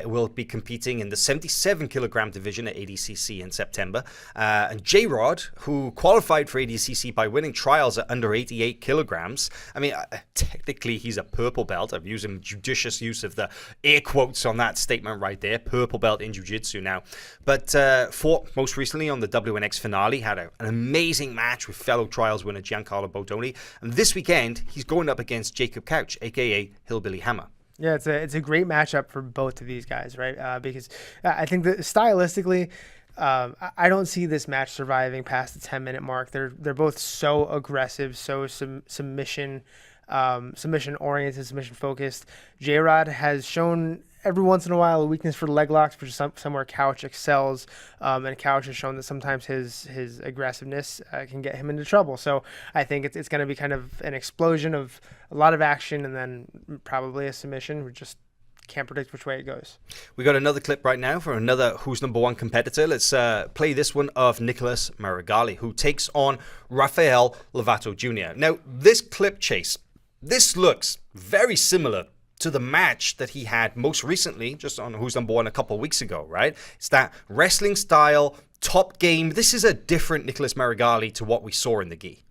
will be competing in the 77-kilogram division at ADCC in September. And J-Rod, who qualified for ADCC by winning trials at under 88 kilograms. I mean, technically, he's a purple belt. I'm using judicious use of the air quotes on that statement right there. Purple belt in jiu-jitsu now. But fought most recently on the WNX finale, had an amazing match with fellow trials winner Giancarlo Bodoni. And this weekend, he's going up against Jacob Couch, a.k.a. Hillbilly Hammer. Yeah, it's a great matchup for both of these guys, right? Because I think that stylistically, I don't see this match surviving past the 10-minute mark. They're both so aggressive, so submission oriented, submission focused. J-Rod has shown every once in a while a weakness for leg locks, which is somewhere Couch excels, and Couch has shown that sometimes his aggressiveness can get him into trouble. So I think it's going to be kind of an explosion of a lot of action and then probably a submission. We just can't predict which way it goes. We got another clip right now for another Who's Number One competitor. Let's play this one of Nicholas Marigali, who takes on Rafael Lovato Jr. Now, this clip, Chase, this looks very similar to the match that he had most recently, just on Who's Number One a couple of weeks ago, right? It's that wrestling style, top game. This is a different Nicholas Marigali to what we saw in the gi.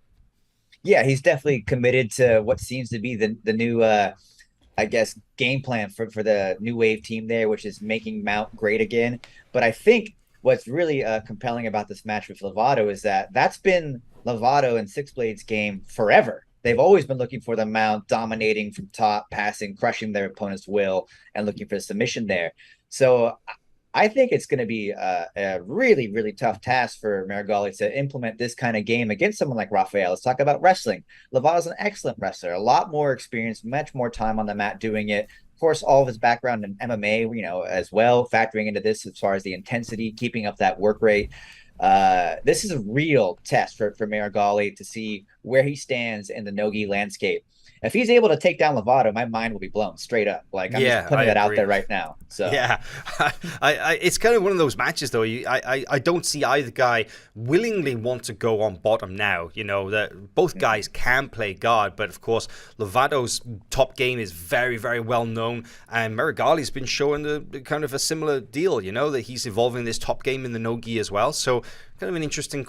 Yeah, he's definitely committed to what seems to be the new, I guess, game plan for the New Wave team there, which is making Mount great again. But I think what's really compelling about this match with Lovato is that that's been Lovato and Six Blades' game forever. They've always been looking for the mount, dominating from top, passing, crushing their opponent's will, and looking for submission there. So I think it's going to be a really, really tough task for Marigali to implement this kind of game against someone like Rafael. Let's talk about wrestling. Lovato's an excellent wrestler, a lot more experience, much more time on the mat doing it. Of course, all of his background in MMA, as well, factoring into this as far as the intensity, keeping up that work rate. This is a real test for Marigali to see where he stands in the no-gi landscape. If he's able to take down Lovato, my mind will be blown straight up. Like, I'm just putting that out there right now. So yeah, it's kind of one of those matches, though. I don't see either guy willingly want to go on bottom now. That both guys can play guard, but of course, Lovato's top game is very, very well known, and Marigali's been showing the kind of a similar deal. That he's evolving this top game in the no-gi as well. So kind of an interesting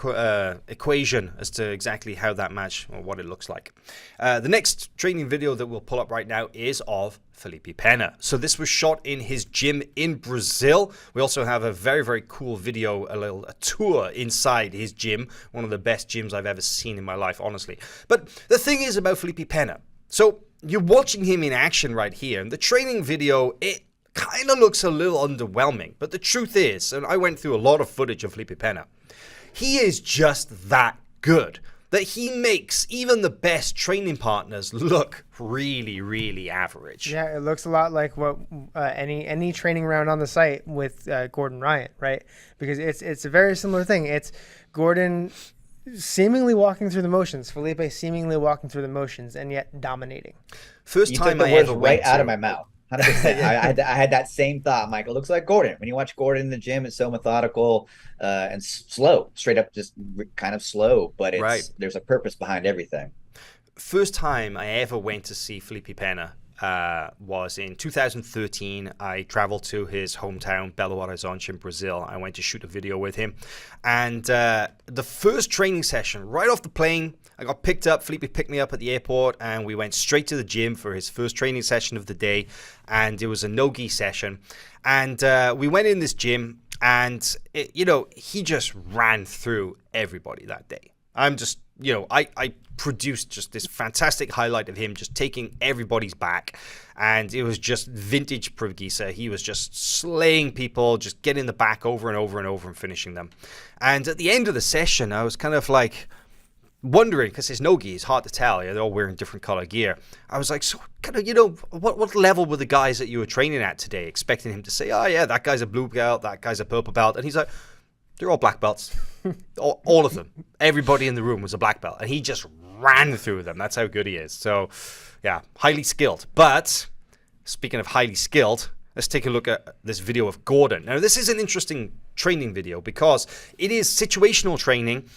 equation as to exactly how that match or what it looks like. The next training video that we'll pull up right now is of Felipe Pena. So this was shot in his gym in Brazil. We also have a very, very cool video, a tour inside his gym. One of the best gyms I've ever seen in my life, honestly. But the thing is about Felipe Pena. So you're watching him in action right here. And the training video, it kind of looks a little underwhelming. But the truth is, and I went through a lot of footage of Felipe Pena, he is just that good that he makes even the best training partners look really, really average. Yeah, it looks a lot like what any training round on the site with Gordon Ryan, right? Because it's a very similar thing. It's Gordon seemingly walking through the motions, Felipe seemingly walking through the motions, and yet dominating. First time I ever went out of my mouth. 100%. I had that same thought, Michael. Looks like Gordon. When you watch Gordon in the gym, it's so methodical and slow, straight up, just kind of slow. But there's a purpose behind everything. first time I ever went to see Felipe Pena was in 2013. I traveled to his hometown, Belo Horizonte in Brazil. I went to shoot a video with him. And the first training session, right off the plane, I got picked up. Felipe picked me up at the airport, and we went straight to the gym for his first training session of the day. And it was a no-gi session. And we went in this gym, and, he just ran through everybody that day. I'm just, I produced just this fantastic highlight of him just taking everybody's back, and it was just vintage Preguiça. He was just slaying people, just getting the back over and over and over and finishing them. And at the end of the session, I was kind of like wondering, because his no-gi is hard to tell, they're all wearing different color gear. I was like, so kind of, what level were the guys that you were training at today? Expecting him to say, oh yeah, that guy's a blue belt, that guy's a purple belt. And he's like, they're all black belts. all of them. Everybody in the room was a black belt. And he just ran through them. That's how good he is. So, yeah, highly skilled. But, speaking of highly skilled, let's take a look at this video of Gordon. Now, this is an interesting training video because it is situational training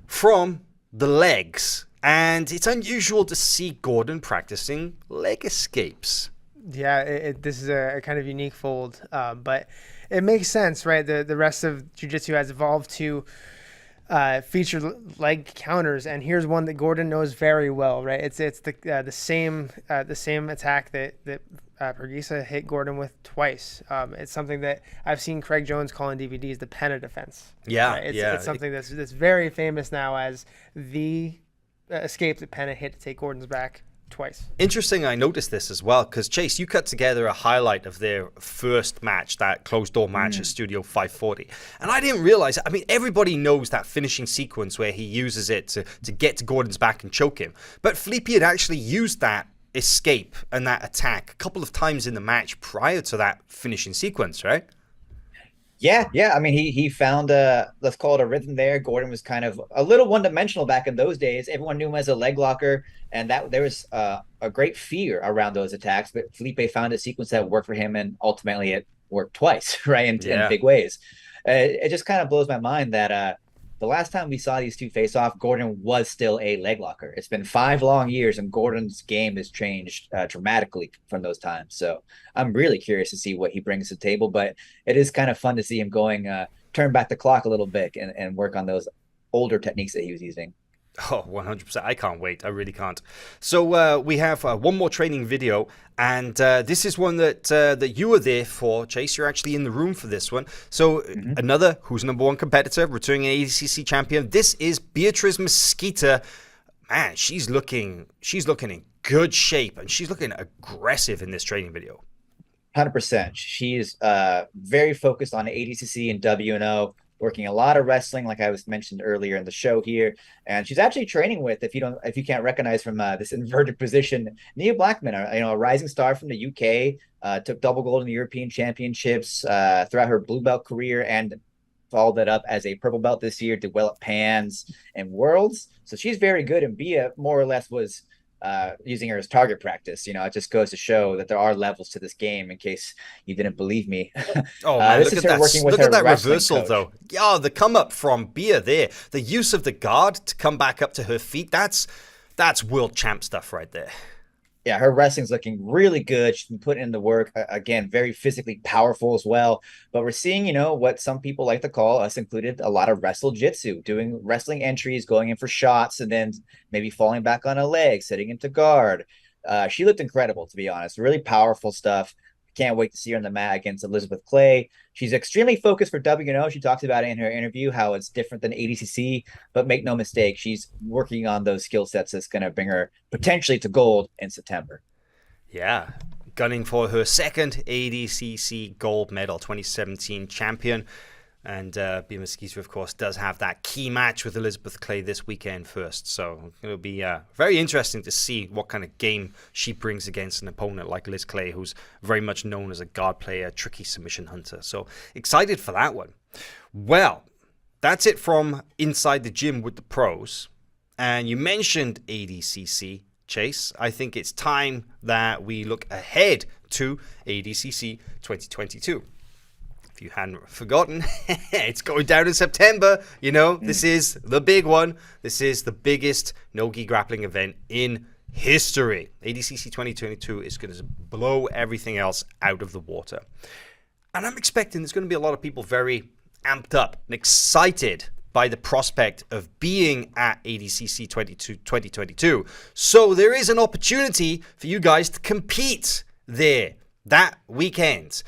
from the legs. And it's unusual to see Gordon practicing leg escapes. Yeah, this is a kind of unique fold, but it makes sense, right? The rest of jiu-jitsu has evolved to feature leg counters, and here's one that Gordon knows very well, right? It's the same attack that Preguiça hit Gordon with twice. It's something that I've seen Craig Jones call in DVDs the Pena defense. Yeah, right? yeah. It's something that's very famous now as the escape that Pena hit to take Gordon's back twice. Interesting, I noticed this as well, because Chase, you cut together a highlight of their first match, that closed door match at Studio 540. And I didn't realize, everybody knows that finishing sequence where he uses it to get to Gordon's back and choke him. But Felipe had actually used that escape and that attack a couple of times in the match prior to that finishing sequence, right? Yeah. He found let's call it a rhythm there. Gordon was kind of a little one-dimensional back in those days. Everyone knew him as a leg locker, and that there was a great fear around those attacks. But Felipe found a sequence that worked for him, and ultimately it worked twice, right? In big ways. It just kind of blows my mind that the last time we saw these two face off, Gordon was still a leg locker. It's been 5 long years, and Gordon's game has changed dramatically from those times. So I'm really curious to see what he brings to the table, but it is kind of fun to see him going, turn back the clock a little bit and work on those older techniques that he was using. Oh, 100%. I can't wait. I really can't. So we have one more training video, and this is one that you were there for, Chase. You're actually in the room for this one. So another who's number one competitor, returning ADCC champion. This is Beatriz Mesquita. Man, she's looking in good shape, and she's looking aggressive in this training video. 100%. She's very focused on ADCC and WNO. Working a lot of wrestling, like I was mentioned earlier in the show here, and she's actually training with, if you can't recognize from this inverted position, Nia Blackman, a rising star from the UK, took double gold in the European Championships throughout her blue belt career, and followed that up as a purple belt this year, developed Pans and Worlds. So she's very good, and Bia more or less was using her as target practice. It just goes to show that there are levels to this game, in case you didn't believe me. Oh man, look at that reversal coach. though. Yeah, the come up from Bia there, the use of the guard to come back up to her feet, that's world champ stuff right there. Yeah, her wrestling's looking really good. She's been putting in the work. Again, very physically powerful as well. But we're seeing, what some people like to call, us included, a lot of wrestle jitsu, doing wrestling entries, going in for shots, and then maybe falling back on a leg, setting into guard. She looked incredible, to be honest. Really powerful stuff. Can't wait to see her on the mat against Elizabeth Clay. She's extremely focused for WNO. She talked about it in her interview, how it's different than ADCC, but make no mistake, she's working on those skill sets that's going to bring her potentially to gold in September. Yeah, gunning for her second ADCC gold medal, 2017 champion. And Bia Mesquita, of course, does have that key match with Elizabeth Clay this weekend first. So it'll be very interesting to see what kind of game she brings against an opponent like Liz Clay, who's very much known as a guard player, tricky submission hunter. So excited for that one. Well, that's it from inside the gym with the pros. And you mentioned ADCC, Chase. I think it's time that we look ahead to ADCC 2022. if you hadn't forgotten, it's going down in September. You know, this is the big one. This is the biggest no-gi grappling event in history. ADCC 2022 is going to blow everything else out of the water. And I'm expecting there's going to be a lot of people very amped up and excited by the prospect of being at ADCC 2022. So there is an opportunity for you guys to compete there that weekend.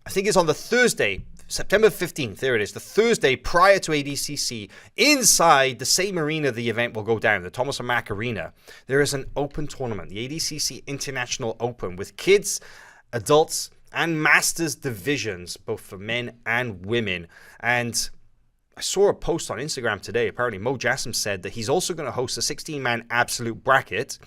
I think it's on the Thursday, September 15th. There it is, the Thursday prior to ADCC. Inside the same arena the event will go down, the Thomas and Mack Arena, there is an open tournament, the ADCC International Open, with kids, adults, and masters divisions, both for men and women. And I saw a post on Instagram today. Apparently, Mo Jassim said that he's also going to host a 16-man absolute bracket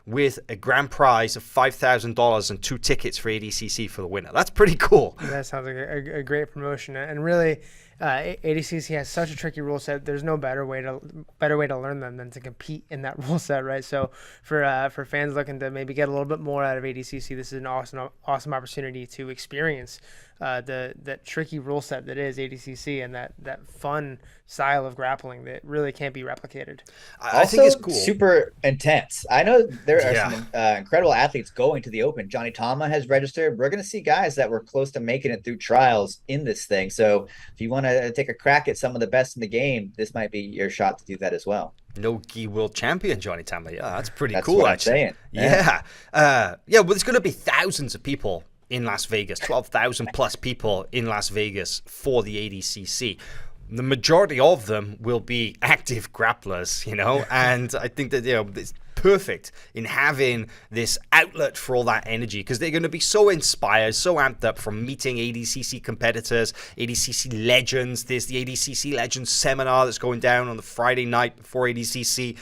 with a grand prize of $5,000 and 2 tickets for ADCC for the winner. That's pretty cool. That sounds like a great promotion. And really, ADCC has such a tricky rule set. There's no better way to learn them than to compete in that rule set, right? So for fans looking to maybe get a little bit more out of ADCC, this is an awesome opportunity to experience that tricky rule set that is ADCC and that fun style of grappling that really can't be replicated. I think it's cool. Super intense. I know there are some incredible athletes going to the Open. Johnny Tama has registered. We're going to see guys that were close to making it through trials in this thing. So if you want to take a crack at some of the best in the game, this might be your shot to do that as well. No-gi world champion Johnny Tama. Yeah, that's pretty That's cool, what actually. I'm saying. Yeah. Well, there's going to be thousands of people in Las Vegas, 12,000 plus people in Las Vegas for the ADCC. The majority of them will be active grapplers, you know, and I think that, you know, it's perfect in having this outlet for all that energy, because they're going to be so inspired, so amped up from meeting ADCC competitors, ADCC legends. There's the ADCC Legends seminar that's going down on the Friday night before ADCC.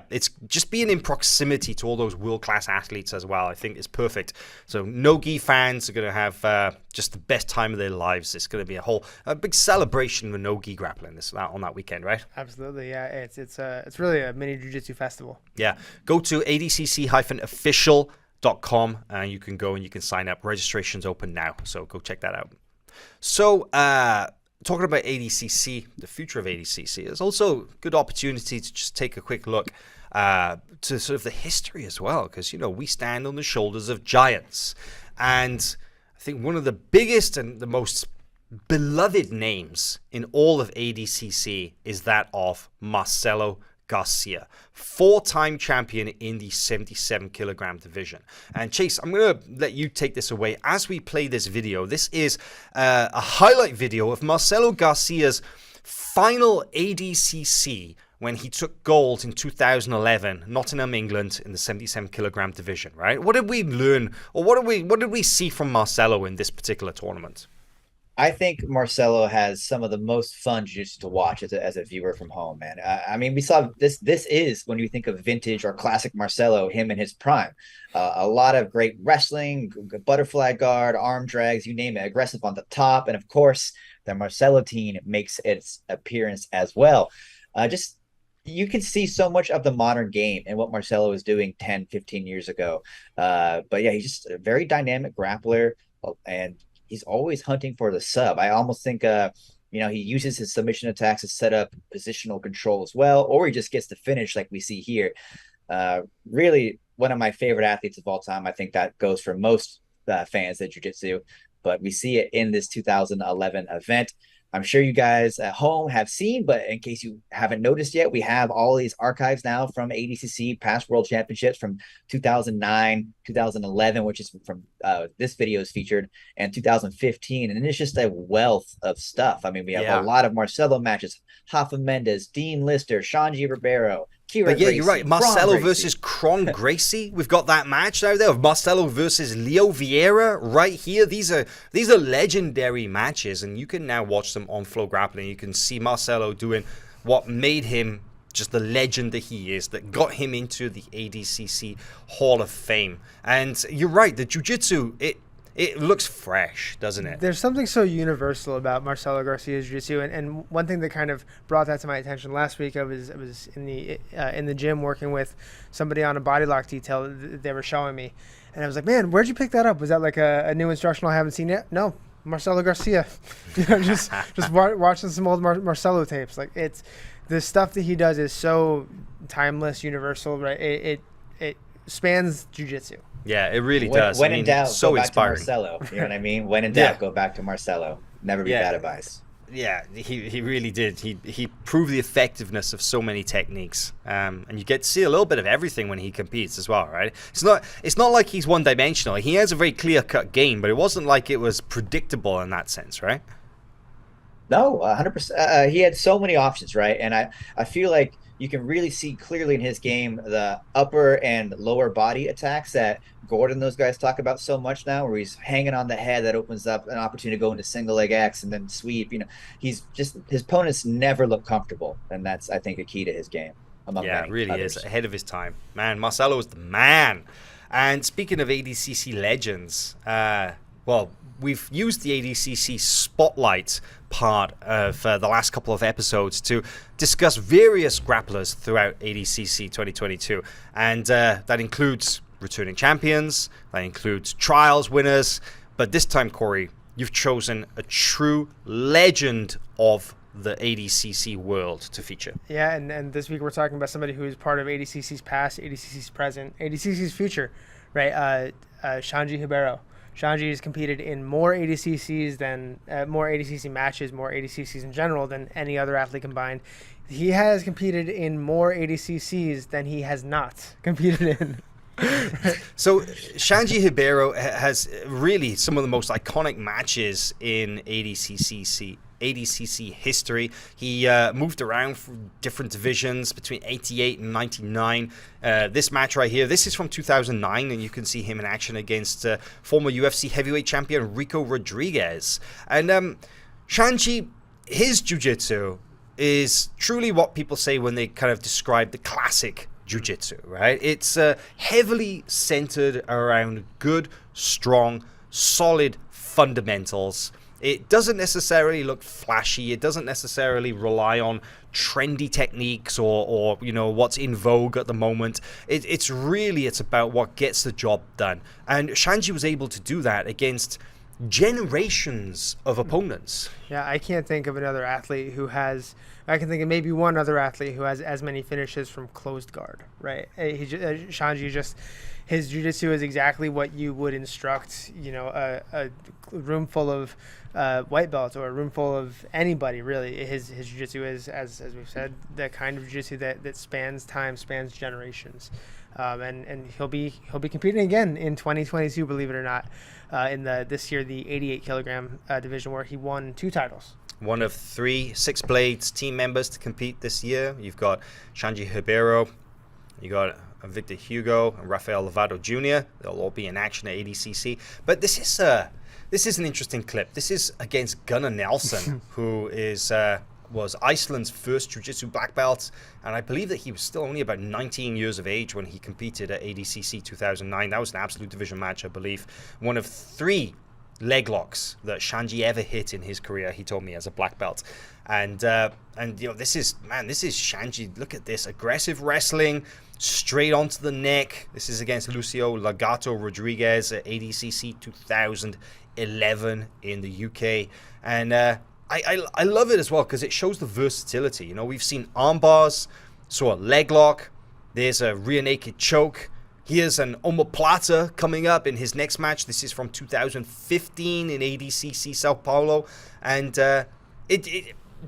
It's just being in proximity to all those world-class athletes as well. I think it's perfect. So no-gi fans are going to have just the best time of their lives. It's going to be a big celebration of no-gi grappling on that weekend, right? Absolutely, yeah. It's really a mini jiu-jitsu festival. Yeah, go to adcc-official.com and you can go and you can sign up. Registration's open now, so go check that out. So, talking about ADCC, the future of ADCC, there's also a good opportunity to just take a quick look to sort of the history as well, because, you know, we stand on the shoulders of giants. And I think one of the biggest and the most beloved names in all of ADCC is that of Marcelo Garcia, 4-time champion in the 77 kilogram division. And Chase, I'm going to let you take this away as we play this video. This is a highlight video of Marcelo Garcia's final ADCC when he took gold in 2011, Nottingham, England, in the 77 kilogram division, right? What did we learn, or what did we see from Marcelo in this particular tournament? I think Marcelo has some of the most fun jiu-jitsu to watch as a viewer from home, man. I mean, we saw this. This is, when you think of vintage or classic Marcelo, him in his prime. A lot of great wrestling, butterfly guard, arm drags, you name it, aggressive on the top. And of course, the Marcelo team makes its appearance as well. You can see so much of the modern game and what Marcelo was doing 10, 15 years ago. But yeah, he's just a very dynamic grappler, and he's always hunting for the sub. I almost think, he uses his submission attacks to set up positional control as well, or he just gets to finish like we see here. Really one of my favorite athletes of all time. I think that goes for most fans of jiu-jitsu, but we see it in this 2011 event. I'm sure you guys at home have seen, but in case you haven't noticed yet, we have all these archives now from ADCC past world championships from 2009, 2011, which is from this video is featured, and 2015. And it's just a wealth of stuff. I mean, we have a lot of Marcelo matches, Rafa Mendes, Dean Lister, Xande Ribeiro, But yeah, you're right. Marcelo versus Kron Gracie. We've got that match out there of Marcelo versus Leo Vieira right here. These are legendary matches, and you can now watch them on FloGrappling. You can see Marcelo doing what made him just the legend that he is, that got him into the ADCC Hall of Fame. And you're right, the jiu-jitsu, it looks fresh, doesn't it? There's something so universal about Marcelo Garcia's jiu-jitsu, and one thing that kind of brought that to my attention last week, I was in the gym working with somebody on a body lock detail that they were showing me, and I was like, man, where'd you pick that up? Was that like a new instructional I haven't seen yet? No, Marcelo Garcia. Just watching some old Marcelo tapes. Like, it's the stuff that he does is so timeless, universal, right? It spans jiu-jitsu. Yeah, it really does. When in doubt, so go back inspiring. to Marcelo. You know what I mean? When in doubt, go back to Marcelo. Never be bad advice. Yeah, he really did. He proved the effectiveness of so many techniques, and you get to see a little bit of everything when he competes as well, right? It's not like he's one-dimensional. He has a very clear-cut game, but it wasn't like it was predictable in that sense, right? No, 100%. He had so many options, right? And I feel like you can really see clearly in his game the upper and lower body attacks that Gordon, those guys talk about so much now, where he's hanging on the head that opens up an opportunity to go into single leg X and then sweep. He's just, his opponents never look comfortable, and that's, I think, a key to his game. Yeah, it really is ahead of his time, man. Marcelo is the man. And speaking of ADCC legends, well, we've used the ADCC spotlight part of the last couple of episodes to discuss various grapplers throughout ADCC 2022, and that includes returning champions, that includes trials winners, but this time, Corey, you've chosen a true legend of the ADCC world to feature. Yeah, and this week we're talking about somebody who is part of ADCC's past, ADCC's present, ADCC's future, right? Xande Ribeiro. Xande has competed in more ADCCs than more ADCC matches, more ADCCs in general than any other athlete combined. He has competed in more ADCCs than he has not competed in. So Xande Ribeiro has really some of the most iconic matches in ADCC history. He moved around from different divisions between 88 and 99. This match right here, this is from 2009, and you can see him in action against former UFC heavyweight champion Rico Rodriguez. And Xande, his jiu-jitsu is truly what people say when they kind of describe the classic jiu-jitsu, right? It's heavily centered around good, strong, solid fundamentals. It doesn't necessarily look flashy. It doesn't necessarily rely on trendy techniques or what's in vogue at the moment. It's about what gets the job done. And Xande was able to do that against generations of opponents. Yeah, I can't think of another athlete who has. I can think of maybe one other athlete who has as many finishes from closed guard, right? Xande just, his jiu-jitsu is exactly what you would instruct, a room full of white belts or a room full of anybody, really. His jiu-jitsu is, as we've said, the kind of jiu-jitsu that spans time, spans generations. And he'll be competing again in 2022, believe it or not, in this year, the 88 kilogram division, where he won 2 titles. One of 3 Six Blades team members to compete this year. You've got Xande Ribeiro, you got Victor Hugo and Rafael Lovato Jr. They'll all be in action at ADCC. But this is an interesting clip. This is against Gunnar Nelson, who was Iceland's first jiu-jitsu black belt, and I believe that he was still only about 19 years of age when he competed at ADCC 2009. That was an absolute division match, I believe. One of 3 leg locks that Xande ever hit in his career, he told me, as a black belt. And this is Xande. Look at this aggressive wrestling, straight onto the neck. This is against Lucio Lagato Rodriguez at ADCC 2011 in the UK. And I love it as well because it shows the versatility. We've seen arm bars, so a leg lock, there's a rear naked choke. Here's an omoplata coming up in his next match. This is from 2015 in ADCC Sao Paulo. And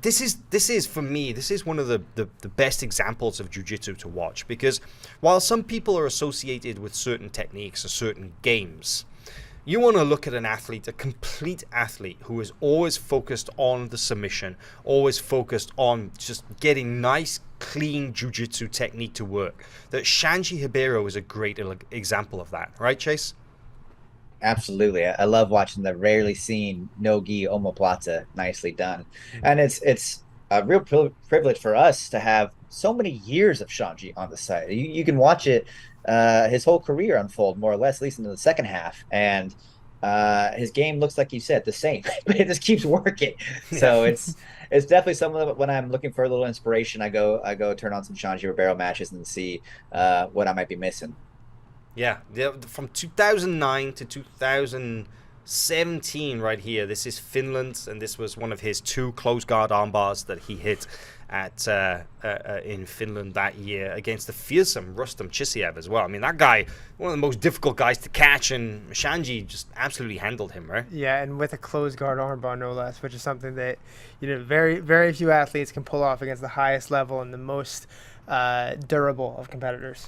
this is for me, this is one of the best examples of jiu-jitsu to watch, because while some people are associated with certain techniques or certain games, you want to look at an athlete, a complete athlete, who is always focused on the submission, always focused on just getting nice, clean jiu-jitsu technique to work. That Xande Ribeiro is a great example of that. Right, Chase? Absolutely. I love watching the rarely seen no-gi omoplata nicely done. And it's a real privilege for us to have so many years of Xande on the site. You can watch it, his whole career unfold, more or less, at least in the second half. And his game looks, like you said, the same, but it just keeps working. So it's definitely something that when I'm looking for a little inspiration, I go turn on some Xande Ribeiro matches and see what I might be missing. Yeah, from 2009 to 2016, 17 right here. This is Finland, and this was one of his 2 close guard armbars that he hit at in Finland that year against the fearsome Rustam Chisaev as well. I mean, that guy, one of the most difficult guys to catch, and Xande just absolutely handled him, right? Yeah, and with a closed guard armbar, no less, which is something that very, very few athletes can pull off against the highest level and the most durable of competitors.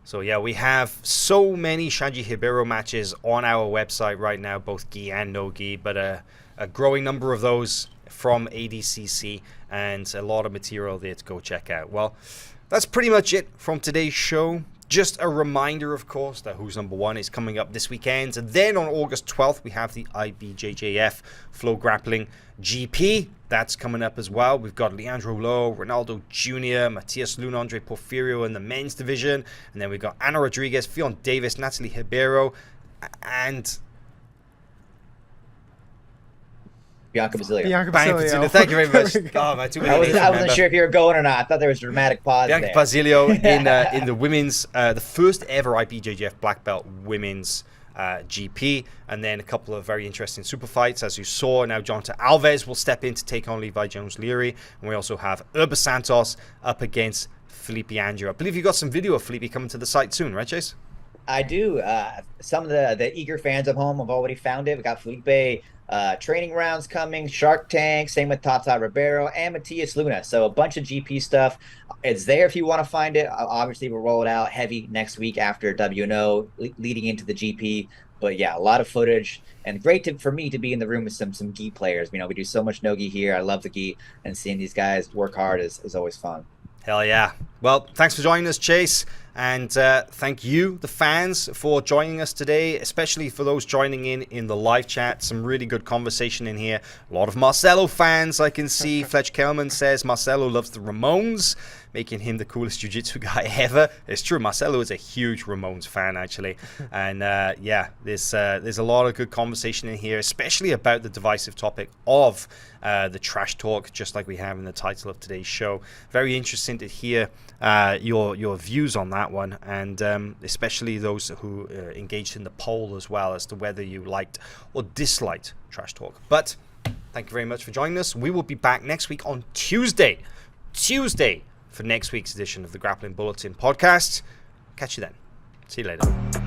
So yeah, we have so many Xande Ribeiro matches on our website right now, both gi and no gi, but a growing number of those from ADCC, and a lot of material there to go check out. Well, that's pretty much it from today's show. Just a reminder, of course, that Who's Number One is coming up this weekend. And then on August 12th, we have the IBJJF FloGrappling GP. That's coming up as well. We've got Leandro Lowe, Ronaldo Jr., Matias Luna, Andre Porfirio in the men's division. And then we've got Ana Rodriguez, Fionn Davis, Natalie Ribeiro, and Bianca Basilio. Thank you very much. Oh, man, I wasn't sure if you were going or not. I thought there was a dramatic pause Bianca there. Basilio in the women's, the first ever IBJJF black belt women's GP, and then a couple of very interesting super fights, as you saw. Now Jonathan Alves will step in to take on Levi Jones-Leary, and we also have Urba Santos up against Felipe Andrew. I believe you got some video of Felipe coming to the site soon, right, Chase? I do. Some of the eager fans at home have already found it. We got Felipe training rounds coming, Shark Tank, same with Tata Ribeiro and Matias Luna. So a bunch of GP stuff. It's there if you want to find it. Obviously, we'll roll it out heavy next week after WNO, leading into the GP. But yeah, a lot of footage, and great for me to be in the room with some gi players. We do so much no gi here. I love the gi, and seeing these guys work hard is always fun. Hell yeah. Well, thanks for joining us, Chase. And thank you, the fans, for joining us today, especially for those joining in the live chat. Some really good conversation in here. A lot of Marcelo fans, I can see. Fletch Kelman says Marcelo loves the Ramones, making him the coolest jiu-jitsu guy ever. It's true. Marcelo is a huge Ramones fan, actually. And yeah, there's a lot of good conversation in here, especially about the divisive topic of the trash talk, just like we have in the title of today's show. Very interesting to hear your views on that one, and especially those who engaged in the poll as well as to whether you liked or disliked trash talk. But thank you very much for joining us. We will be back next week on Tuesday for next week's edition of the Grappling Bulletin podcast. Catch you then. See you later.